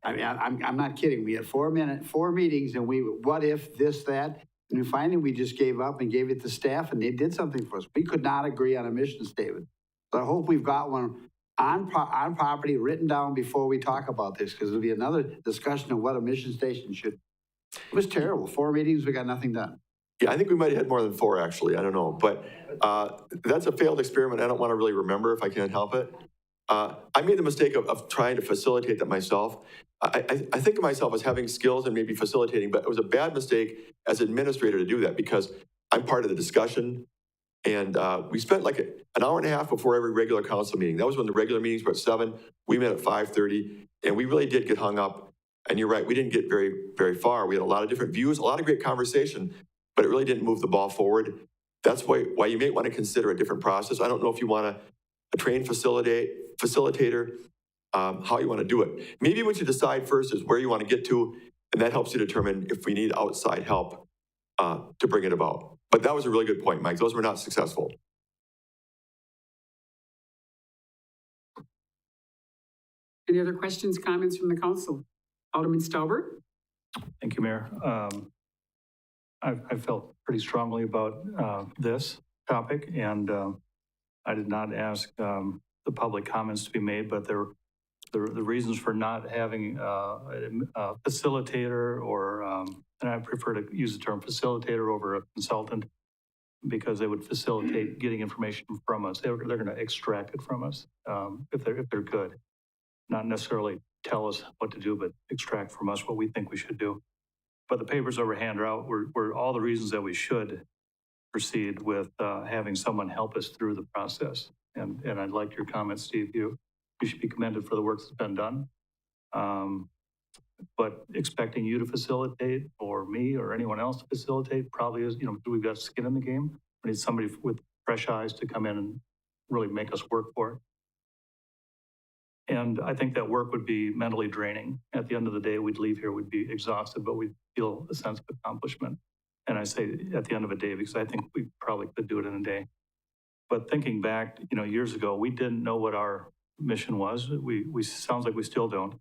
I mean, I'm not kidding. We had 4 meetings and what if this, that, and finally we just gave up and gave it to staff and they did something for us. We could not agree on a mission statement. So I hope we've got one on property written down before we talk about this, because it'll be another discussion of what a mission station should. It was terrible. 4 meetings, we got nothing done. Yeah, I think we might have had more than 4, actually. I don't know. But that's a failed experiment. I don't want to really remember if I can't help it. I made the mistake of trying to facilitate that myself. I think of myself as having skills and maybe facilitating, but it was a bad mistake as administrator to do that because I'm part of the discussion. And we spent like an hour and a half before every regular council meeting. That was when the regular meetings were at 7. We met at 5:30, and we really did get hung up. And you're right, we didn't get very, very far. We had a lot of different views, a lot of great conversation, but it really didn't move the ball forward. That's why you may want to consider a different process. I don't know if you want a trained facilitator, how you want to do it. Maybe what you decide first is where you want to get to, and that helps you determine if we need outside help to bring it about. But that was a really good point, Mike. Those were not successful. Any other questions, comments from the council? Alderman Stauber? Thank you, Mayor. I felt pretty strongly about this topic, and I did not ask the public comments to be made, but the reasons for not having a facilitator or, and I prefer to use the term facilitator over a consultant, because they would facilitate getting information from us. They're going to extract it from us if they're good. Not necessarily tell us what to do, but extract from us what we think we should do. But the papers overhand are out were all the reasons that we should proceed with having someone help us through the process. And I liked your comments, Steve. You should be commended for the work that's been done. But expecting you to facilitate, or me or anyone else to facilitate, probably is, we've got skin in the game. We need somebody with fresh eyes to come in and really make us work for it. And I think that work would be mentally draining. At the end of the day, we'd leave here, we'd be exhausted, but we'd feel a sense of accomplishment. And I say at the end of a day, because I think we probably could do it in a day. But thinking back, years ago, we didn't know what our mission was. We sounds like we still don't.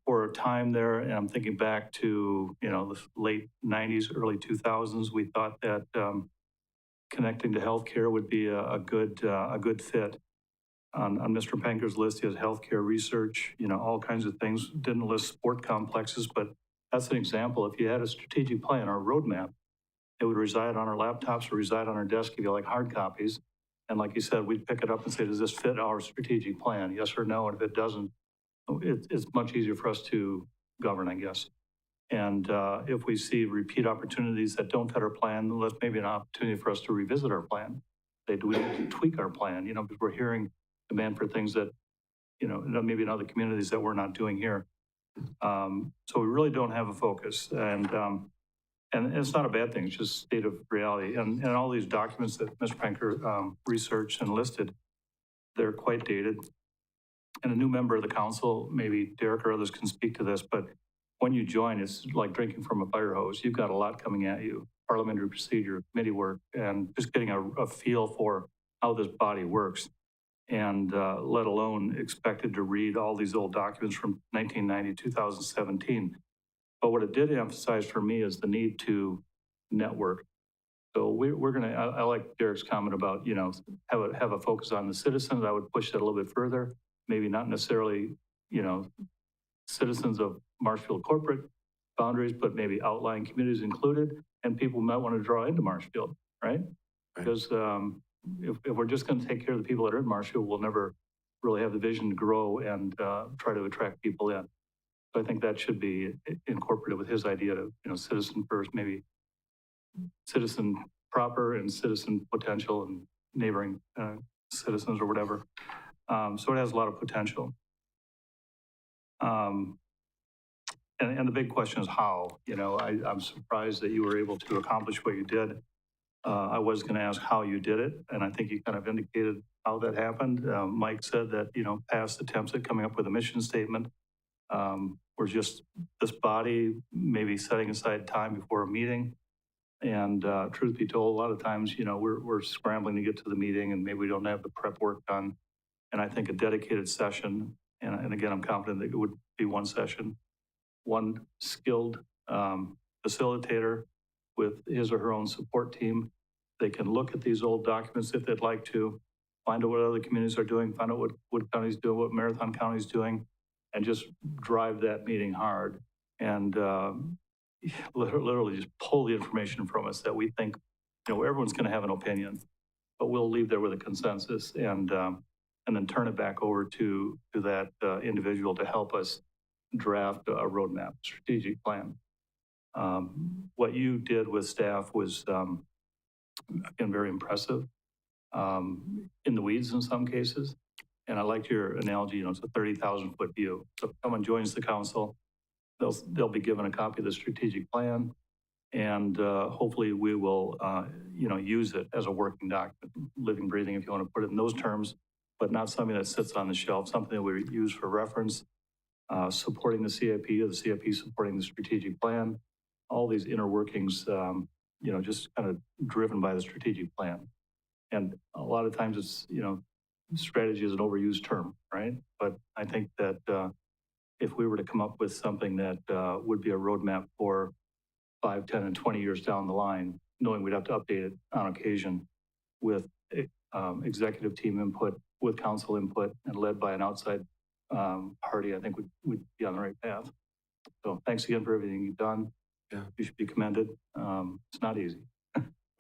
For a time there, and I'm thinking back to, the late 90s, early 2000s, we thought that connecting to healthcare would be a good fit. On Mr. Panker's list, he has healthcare research, all kinds of things. Didn't list sport complexes, but that's an example. If you had a strategic plan or a roadmap, it would reside on our laptops or reside on our desk if you like hard copies. And like you said, we'd pick it up and say, does this fit our strategic plan? Yes or no? And if it doesn't, it's much easier for us to govern, I guess. And if we see repeat opportunities that don't fit our plan, that's maybe an opportunity for us to revisit our plan. Do we need to tweak our plan? Because we're hearing demand for things that, maybe in other communities that we're not doing here. So we really don't have a focus, and it's not a bad thing. It's just state of reality. And all these documents that Mr. Panker researched and listed, they're quite dated. And a new member of the council, maybe Derek or others can speak to this, but when you join, it's like drinking from a fire hose. You've got a lot coming at you: parliamentary procedure, committee work, and just getting a feel for how this body works. And let alone expected to read all these old documents from 1990, 2017. But what it did emphasize for me is the need to network. So we're going to, I like Derek's comment about, have a focus on the citizens. I would push that a little bit further. Maybe not necessarily, citizens of Marshfield corporate boundaries, but maybe outlying communities included, and people might want to draw into Marshfield, right? Because if we're just going to take care of the people that are in Marshfield, we'll never really have the vision to grow and try to attract people in. So I think that should be incorporated with his idea of, citizen first, maybe citizen proper and citizen potential and neighboring citizens or whatever. So it has a lot of potential. And the big question is how. I'm surprised that you were able to accomplish what you did. I was going to ask how you did it, and I think you kind of indicated how that happened. Mike said that, past attempts at coming up with a mission statement were just this body maybe setting aside time before a meeting. And truth be told, a lot of times, we're scrambling to get to the meeting, and maybe we don't have the prep work done. And I think a dedicated session, and again, I'm confident that it would be one session, one skilled facilitator with his or her own support team. They can look at these old documents if they'd like to, find out what other communities are doing, find out what Wood County's doing, what Marathon County's doing, and just drive that meeting hard. And literally just pull the information from us that we think, everyone's going to have an opinion, but we'll leave there with a consensus, and then turn it back over to that individual to help us draft a roadmap, strategic plan. What you did with staff was, again, very impressive, in the weeds in some cases. And I liked your analogy, it's a 30,000-foot view. So if someone joins the council, they'll be given a copy of the strategic plan, and hopefully we will, use it as a working document, living, breathing, if you want to put it in those terms, but not something that sits on the shelf, something that we use for reference, supporting the CIP, or the CIP supporting the strategic plan. All these inner workings, just kind of driven by the strategic plan. And a lot of times it's, strategy is an overused term, right? But I think that if we were to come up with something that would be a roadmap for 5, 10, and 20 years down the line, knowing we'd have to update it on occasion with executive team input, with council input, and led by an outside party, I think we'd be on the right path. So thanks again for everything you've done. Yeah. You should be commended. It's not easy.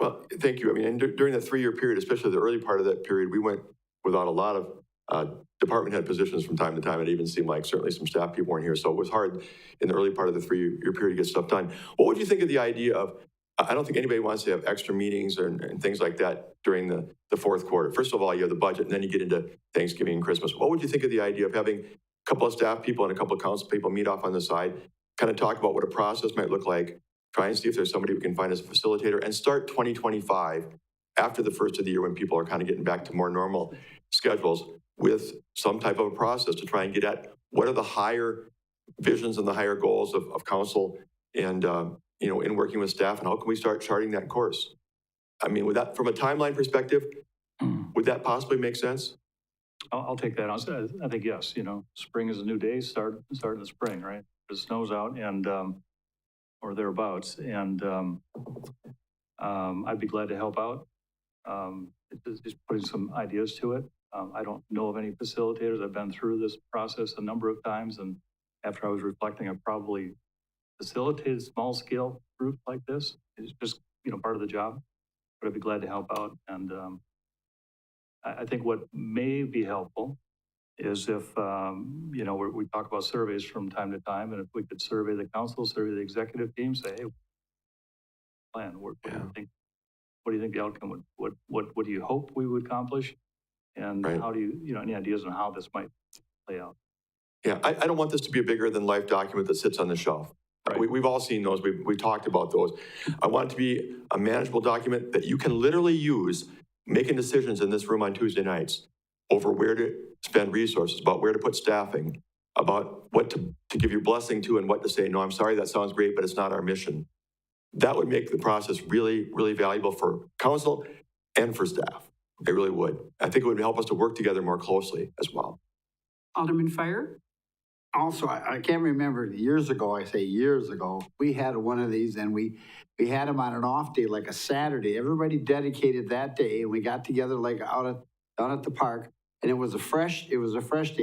Well, thank you. I mean, and during that 3-year period, especially the early part of that period, we went without a lot of department head positions from time to time. It even seemed like certainly some staff people weren't here. So it was hard in the early part of the 3-year period to get stuff done. What would you think of the idea of, I don't think anybody wants to have extra meetings and things like that during the fourth quarter. First of all, you have the budget, and then you get into Thanksgiving and Christmas. What would you think of the idea of having a couple of staff people and a couple of council people meet off on the side, kind of talk about what a process might look like, try and see if there's somebody we can find as a facilitator, and start 2025 after the first of the year when people are kind of getting back to more normal schedules with some type of a process to try and get at what are the higher visions and the higher goals of council and, in working with staff, and how can we start charting that course? I mean, with that, from a timeline perspective, would that possibly make sense? I'll take that. I think yes. Spring is a new day. Start in the spring, right? The snow's out and or thereabouts, and I'd be glad to help out. Just putting some ideas to it. I don't know of any facilitators. I've been through this process a number of times, and after I was reflecting, I probably facilitated small-scale groups like this. It's just part of the job, but I'd be glad to help out. And I think what may be helpful is if we talk about surveys from time to time, and if we could survey the council, survey the executive team, say, hey, plan. What do you think? What do you think the outcome would? What do you hope we would accomplish? And how do you any ideas on how this might play out? Yeah, I don't want this to be a bigger than life document that sits on the shelf. Right. We've all seen those. We've talked about those. I want it to be a manageable document that you can literally use making decisions in this room on Tuesday nights over where to spend resources, about where to put staffing, about what to give your blessing to and what to say, no, I'm sorry, that sounds great, but it's not our mission. That would make the process really, really valuable for council and for staff. It really would. I think it would help us to work together more closely as well. Alderman Fire? Also, I can't remember, years ago, we had one of these, and we had them on an off day, like a Saturday. Everybody dedicated that day, and we got together like down at the park, and it was a fresh day.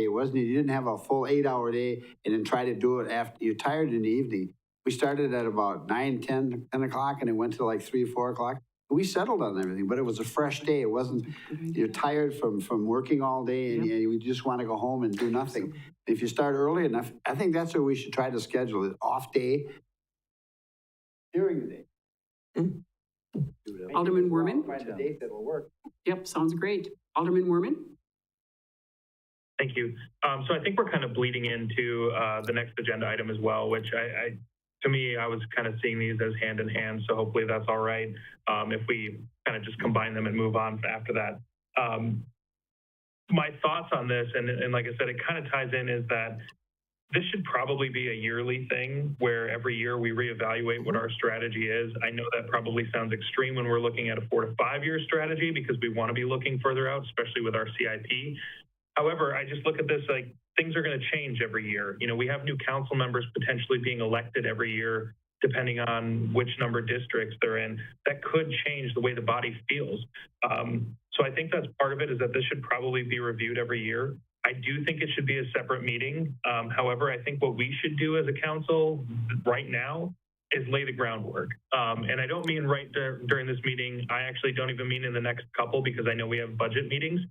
It wasn't, you didn't have a full 8-hour day and then try to do it after you're tired in the evening. We started at about 9, 10 o'clock, and it went to like 3, 4 o'clock. We settled on everything, but it was a fresh day. It wasn't, you're tired from working all day, and you just want to go home and do nothing. If you start early enough, I think that's what we should try to schedule, an off day during the day. Alderman Werman? Find a date that'll work. Yep, sounds great. Alderman Werman? Thank you. So I think we're kind of bleeding into the next agenda item as well, which to me, I was kind of seeing these as hand in hand. So hopefully that's all right if we kind of just combine them and move on after that. My thoughts on this, and like I said, it kind of ties in, is that this should probably be a yearly thing where every year we reevaluate what our strategy is. I know that probably sounds extreme when we're looking at a 4 to 5 year strategy because we want to be looking further out, especially with our CIP. However, I just look at this like things are going to change every year. We have new council members potentially being elected every year, depending on which number districts they're in. That could change the way the body feels. So I think that's part of it, is that this should probably be reviewed every year. I do think it should be a separate meeting. However, I think what we should do as a council right now is lay the groundwork. And I don't mean right during this meeting. I actually don't even mean in the next couple, because I know we have budget meetings.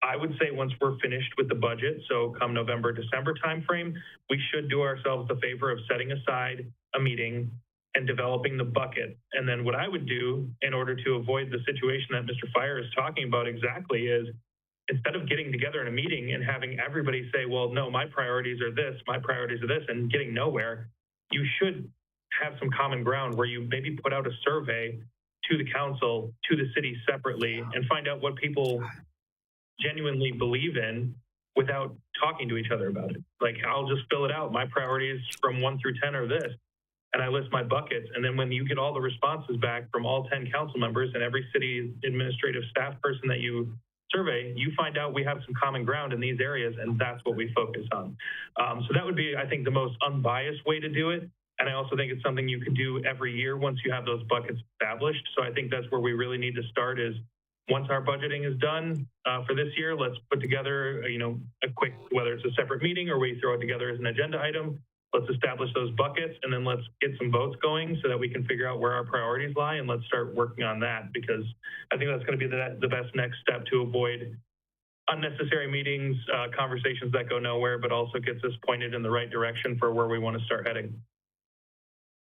I would say once we're finished with the budget, so come November, December timeframe, we should do ourselves the favor of setting aside a meeting and developing the bucket. And then what I would do in order to avoid the situation that Mr. Fire is talking about exactly is, instead of getting together in a meeting and having everybody say, well, no, my priorities are this, my priorities are this, and getting nowhere, you should have some common ground where you maybe put out a survey to the council, to the city separately, and find out what people genuinely believe in without talking to each other about it. Like, I'll just fill it out. My priorities from 1 through 10 are this. And I list my buckets. And then when you get all the responses back from all 10 council members and every city administrative staff person that you survey, you find out we have some common ground in these areas, and that's what we focus on. So that would be, I think, the most unbiased way to do it. And I also think it's something you can do every year once you have those buckets established. So I think that's where we really need to start is once our budgeting is done for this year, let's put together, a quick, whether it's a separate meeting or we throw it together as an agenda item, let's establish those buckets and then let's get some votes going so that we can figure out where our priorities lie and let's start working on that because I think that's going to be the best next step to avoid unnecessary meetings, conversations that go nowhere, but also gets us pointed in the right direction for where we want to start heading.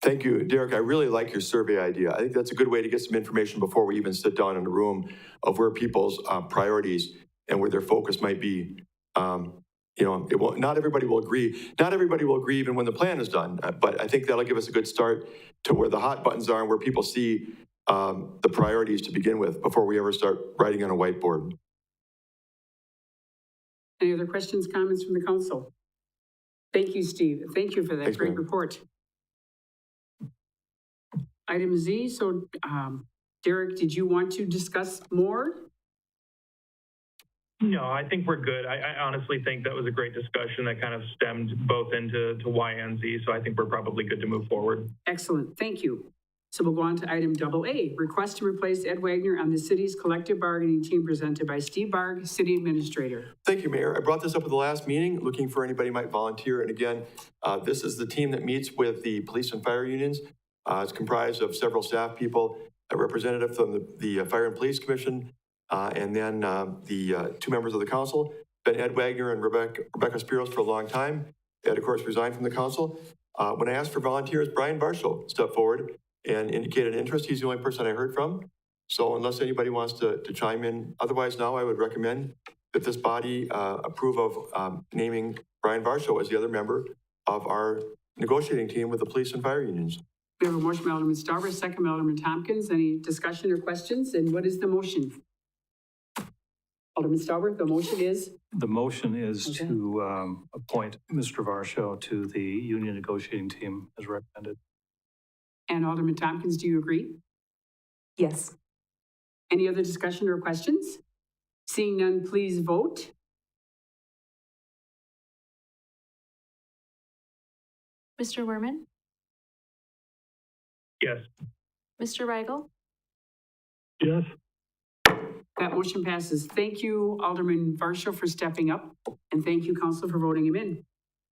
Thank you, Derek. I really like your survey idea. I think that's a good way to get some information before we even sit down in a room of where people's priorities and where their focus might be. Not everybody will agree. Not everybody will agree even when the plan is done. But I think that'll give us a good start to where the hot buttons are and where people see the priorities to begin with before we ever start writing on a whiteboard. Any other questions, comments from the council? Thank you, Steve. Thank you for that great report. Item Z, so Derek, did you want to discuss more? No, I think we're good. I honestly think that was a great discussion that kind of stemmed both into Y and Z, so I think we're probably good to move forward. Excellent, thank you. So we'll go on to item AA, request to replace Ed Wagner on the city's collective bargaining team presented by Steve Barg, City Administrator. Thank you, Mayor. I brought this up at the last meeting, looking for anybody who might volunteer. And again, this is the team that meets with the police and fire unions. It's comprised of several staff people, a representative from the Fire and Police Commission, and then the two members of the council, been Ed Wagner and Rebecca Spiros for a long time. Ed, of course, resigned from the council. When I asked for volunteers, Brian Barshall stepped forward and indicated interest. He's the only person I heard from. So unless anybody wants to chime in, otherwise now I would recommend that this body approve of naming Brian Barshall as the other member of our negotiating team with the police and fire unions. We have a motion by Alderman Stauber, second by Alderman Tompkins. Any discussion or questions? And what is the motion? Alderman Stauber, the motion is? The motion is to appoint Mr. Varsho to the union negotiating team as recommended. And Alderman Tompkins, do you agree? Yes. Any other discussion or questions? Seeing none, please vote. Mr. Werman? Yes. Mr. Rigel? Yes. That motion passes. Thank you, Alderman Varsho, for stepping up, and thank you, Council, for voting him in.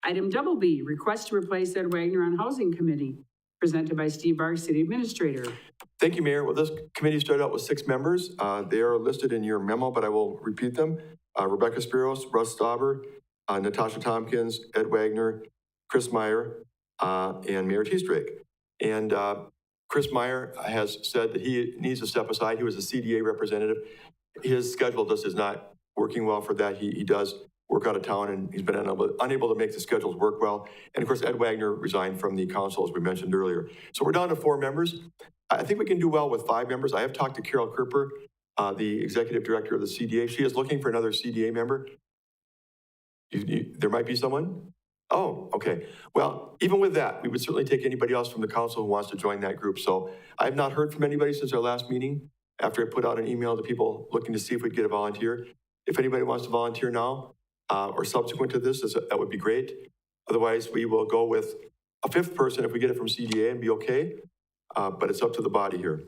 Item B, request to replace Ed Wagner on Housing Committee, presented by Steve Barg, City Administrator. Thank you, Mayor. Well, this committee started out with 6 members. They are listed in your memo, but I will repeat them. Rebecca Spiros, Russ Stauber, Natasha Tompkins, Ed Wagner, Chris Meyer, and Mayor Teestrake. And Chris Meyer has said that he needs to step aside. He was a CDA representative. His schedule just is not working well for that. He does work out of town and he's been unable to make the schedules work well. And of course, Ed Wagner resigned from the council, as we mentioned earlier. So we're down to 4 members. I think we can do well with 5 members. I have talked to Carol Kerper, the executive director of the CDA. She is looking for another CDA member. There might be someone? Oh, okay. Well, even with that, we would certainly take anybody else from the council who wants to join that group. So I have not heard from anybody since our last meeting, after I put out an email to people looking to see if we'd get a volunteer. If anybody wants to volunteer now or subsequent to this, that would be great. Otherwise, we will go with a 5th person if we get it from CDA and be okay. But it's up to the body here.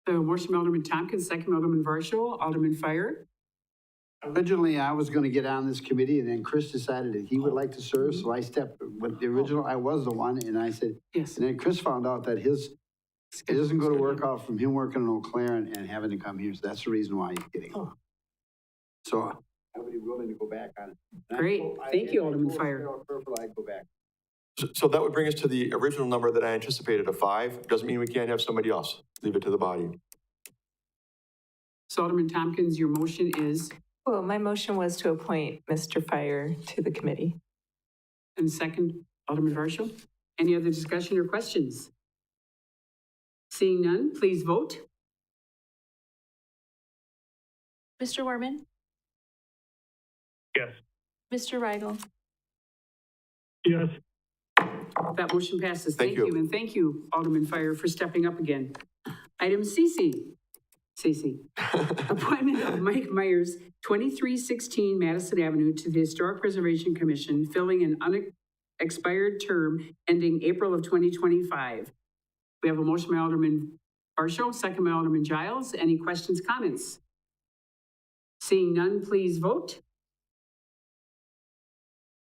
The motion by Alderman Tompkins, second Alderman Varsho, Alderman Fire. Originally, I was going to get on this committee, and then Chris decided that he would like to serve, so I stepped with the original. I was the one, and I said, yes. And then Chris found out that it doesn't go to work out from him working in Eau Claire and having to come here, so that's the reason why he's getting on. So I would be willing to go back on it. Great, thank you, Alderman Fire. I'd go back. So that would bring us to the original number that I anticipated of 5. Doesn't mean we can't have somebody else. Leave it to the body. So Alderman Tompkins, your motion is? Well, my motion was to appoint Mr. Fire to the committee. And second, Alderman Varsho. Any other discussion or questions? Seeing none, please vote. Mr. Werman? Yes. Mr. Rigel? Yes. That motion passes. Thank you. And thank you, Alderman Fire, for stepping up again. Item CC, Stacy. Appointment of Mike Myers, 2316 Madison Avenue, to the Historic Preservation Commission, filling an unexpired term ending April of 2025. We have a motion by Alderman Varsho, second by Alderman Giles. Any questions, comments? Seeing none, please vote.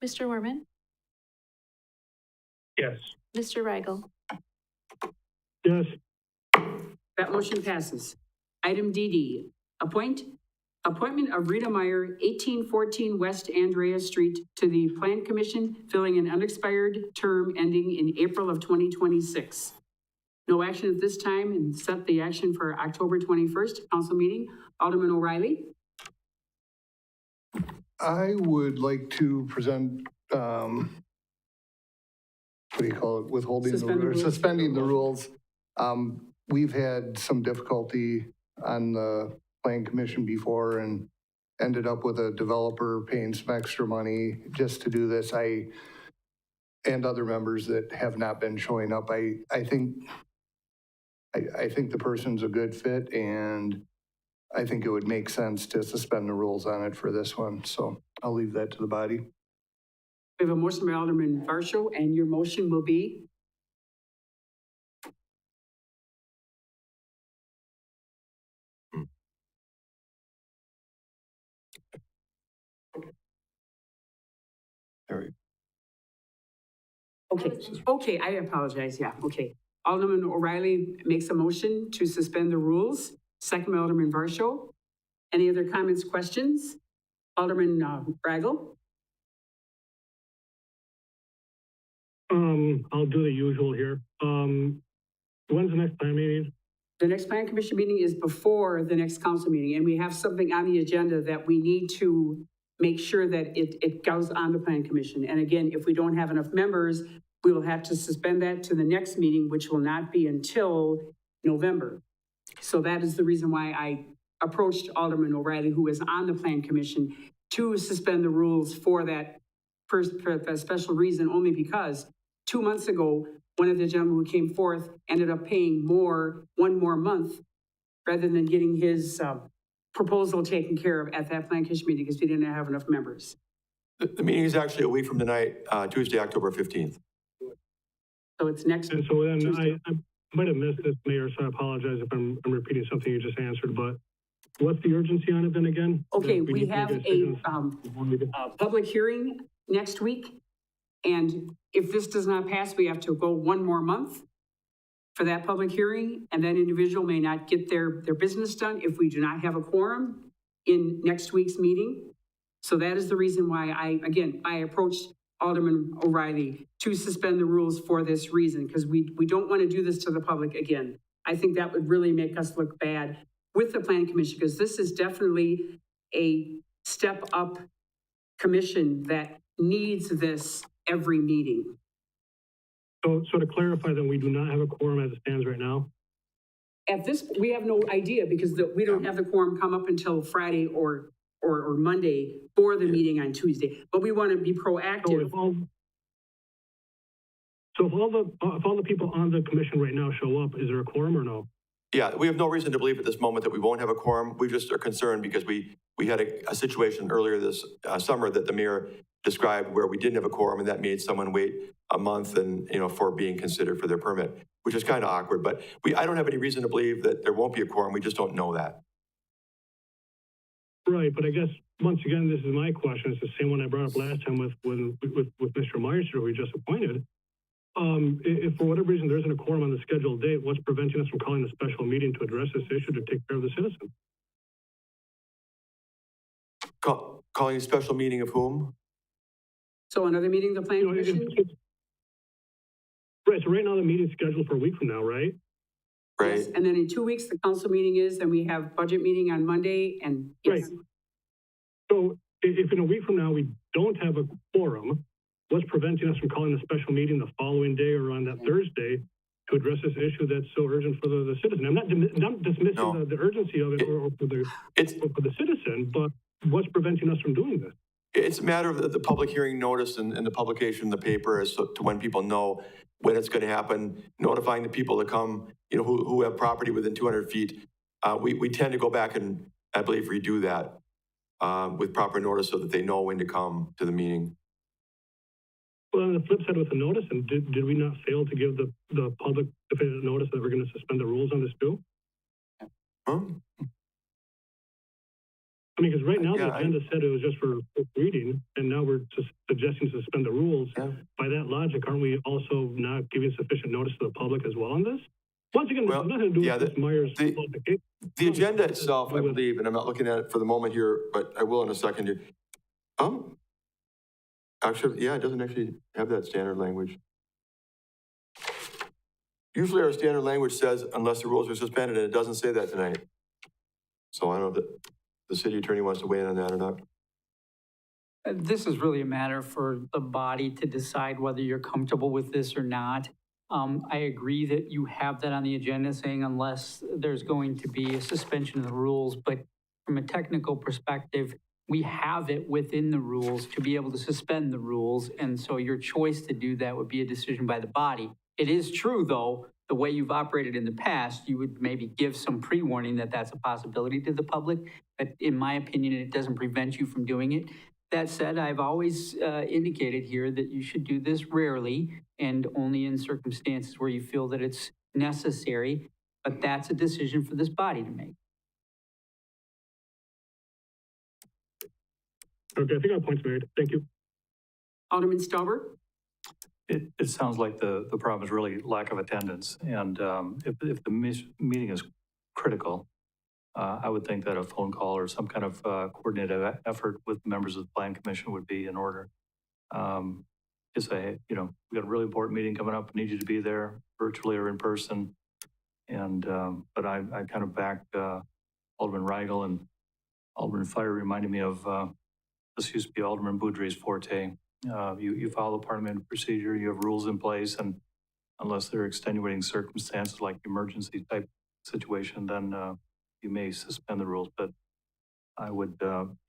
Mr. Werman? Yes. Mr. Weigel? Yes. That motion passes. Item DD, appointment of Rita Meyer, 1814 West Andrea Street, to the Plan Commission, filling an unexpired term ending in April of 2026. No action at this time, and set the action for October 21st, council meeting. Alderman O'Reilly. I would like to present, what do you call it, suspending the rules. We've had some difficulty on the Plan Commission before and ended up with a developer paying some extra money just to do this. And other members that have not been showing up. I think the person's a good fit, and I think it would make sense to suspend the rules on it for this one. So I'll leave that to the body. We have a motion by Alderman Varsho, and your motion will be? Okay, I apologize, yeah, okay. Alderman O'Reilly makes a motion to suspend the rules, second by Alderman Varsho. Any other comments, questions? Alderman Weigel? I'll do the usual here. When's the next plan meeting? The next Plan Commission meeting is before the next council meeting, and we have something on the agenda that we need to make sure that it goes on the Plan Commission. And again, if we don't have enough members, we will have to suspend that to the next meeting, which will not be until November. So that is the reason why I approached Alderman O'Reilly, who is on the Plan Commission, to suspend the rules for that special reason, only because 2 months ago, one of the gentlemen who came forth ended up paying one more month, rather than getting his proposal taken care of at that Plan Commission meeting, because we didn't have enough members. The meeting is actually a week from tonight, Tuesday, October 15th. So it's next. And so then Tuesday. I might have missed this, Mayor, so I apologize if I'm repeating something you just answered, but what's the urgency on it then again? Okay, That we need to have make decisions? a public hearing next week. And if this does not pass, we have to go one more month for that public hearing, and that individual may not get their business done if we do not have a quorum in next week's meeting. So that is the reason why I approached Alderman O'Reilly to suspend the rules for this reason, because we don't want to do this to the public again. I think that would really make us look bad with the Planning Commission, because this is definitely a step up commission that needs this every meeting. So to clarify, then we do not have a quorum as it stands right now? At this, we have no idea, because we don't have the quorum come up until Friday or Monday for the meeting on Tuesday, but we want to be proactive. So if all the people on the commission right now show up, is there a quorum or no? Yeah, we have no reason to believe at this moment that we won't have a quorum. We just are concerned because we had a situation earlier this summer that the mayor described where we didn't have a quorum, and that made someone wait a month and, for being considered for their permit, which is kind of awkward. But I don't have any reason to believe that there won't be a quorum. We just don't know that. Right, but I guess, once again, this is my question. It's the same one I brought up last time with Mr. Myers, who we just appointed. If for whatever reason there isn't a quorum on the scheduled date, what's preventing us from calling a special meeting to address this issue to take care of the citizen? Calling a special meeting of whom? So another meeting of the Planning Commission? Right, so right now the meeting's scheduled for a week from now, right? Right. Yes, and then in 2 weeks, the council meeting is, and we have budget meeting on Monday, and yes. Right. So if in a week from now we don't have a quorum, what's preventing us from calling a special meeting the following day or on that Thursday to address this issue that's so urgent for the citizen? I'm not dismissing the urgency of it or for the citizen, but what's preventing us from doing this? It's a matter of the public hearing notice and the publication in the paper as to when people know when it's going to happen, notifying the people to come, who have property within 200 feet We tend to go back and, I believe, redo that with proper notice so that they know when to come to the meeting. Well, on the flip side with the notice, and did we not fail to give the public definitive notice that we're going to suspend the rules on this too? Huh? I mean, because right now the Yeah, agenda said it was just for reading, and now we're just suggesting to suspend the rules. Yeah. By that logic, aren't we also not giving sufficient notice to the public as well on this? Once again, Well, this has nothing to do yeah, with Ms. Myers' qualification. The agenda itself, I believe, and I'm not looking at it for the moment here, but I will in a second here. Actually, yeah, it doesn't actually have that standard language. Usually our standard language says unless the rules are suspended, and it doesn't say that tonight. So I don't know if the city attorney wants to weigh in on that or not. This is really a matter for the body to decide whether you're comfortable with this or not. I agree that you have that on the agenda saying unless there's going to be a suspension of the rules, but from a technical perspective, we have it within the rules to be able to suspend the rules. And so your choice to do that would be a decision by the body. It is true, though, the way you've operated in the past, you would maybe give some pre-warning that that's a possibility to the public. But in my opinion, it doesn't prevent you from doing it. That said, I've always indicated here that you should do this rarely and only in circumstances where you feel that it's necessary. But that's a decision for this body to make. Okay, I think our point's made. Thank you. Alderman Stauber? It sounds like the problem is really lack of attendance. And if the meeting is critical, I would think that a phone call or some kind of coordinated effort with members of the Plan Commission would be in order. Just say, hey, we've got a really important meeting coming up. I need you to be there virtually or in person. And, but I kind of backed Alderman Weigel, and Alderman Fire reminded me of, this used to be Alderman Boudreaux's forte. You follow parliamentary procedure, you have rules in place, and unless there are extenuating circumstances like emergency type situation, then you may suspend the rules. But I would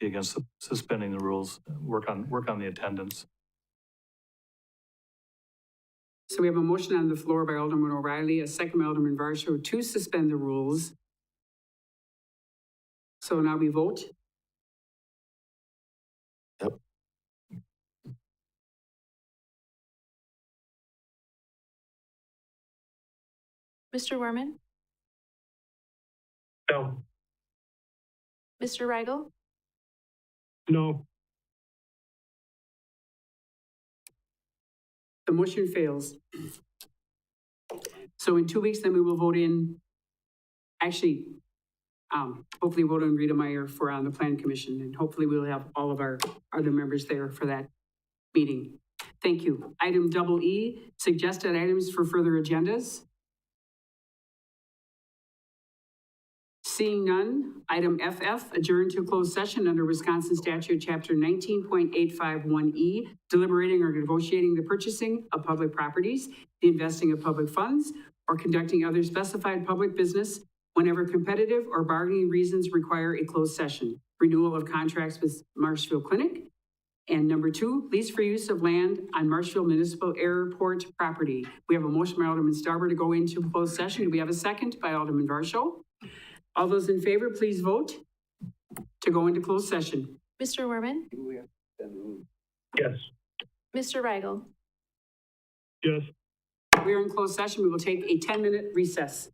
be against suspending the rules. Work on the attendance. So we have a motion on the floor by Alderman O'Reilly, a second by Alderman Varsho to suspend the rules. So now we vote. Yep. Mr. Werman? No. Mr. Weigel? No. The motion fails. So in 2 weeks, then we will vote in, actually, hopefully vote in Rita Meyer for on the Plan Commission, and hopefully we'll have all of our other members there for that meeting. Thank you. Item E, suggested items for further agendas. Seeing none, item FF, adjourn to closed session under Wisconsin Statute Chapter 19.851E, deliberating or negotiating the purchasing of public properties, the investing of public funds, or conducting other specified public business whenever competitive or bargaining reasons require a closed session. Renewal of contracts with Marshfield Clinic. And number 2, lease for use of land on Marshfield Municipal Airport property. We have a motion by Alderman Stauber to go into closed session. Do we have a second by Alderman Varsho? All those in favor, please vote to go into closed session. Mr. Werman? Yes. Mr. Weigel? Yes. We are in closed session. We will take a 10-minute recess.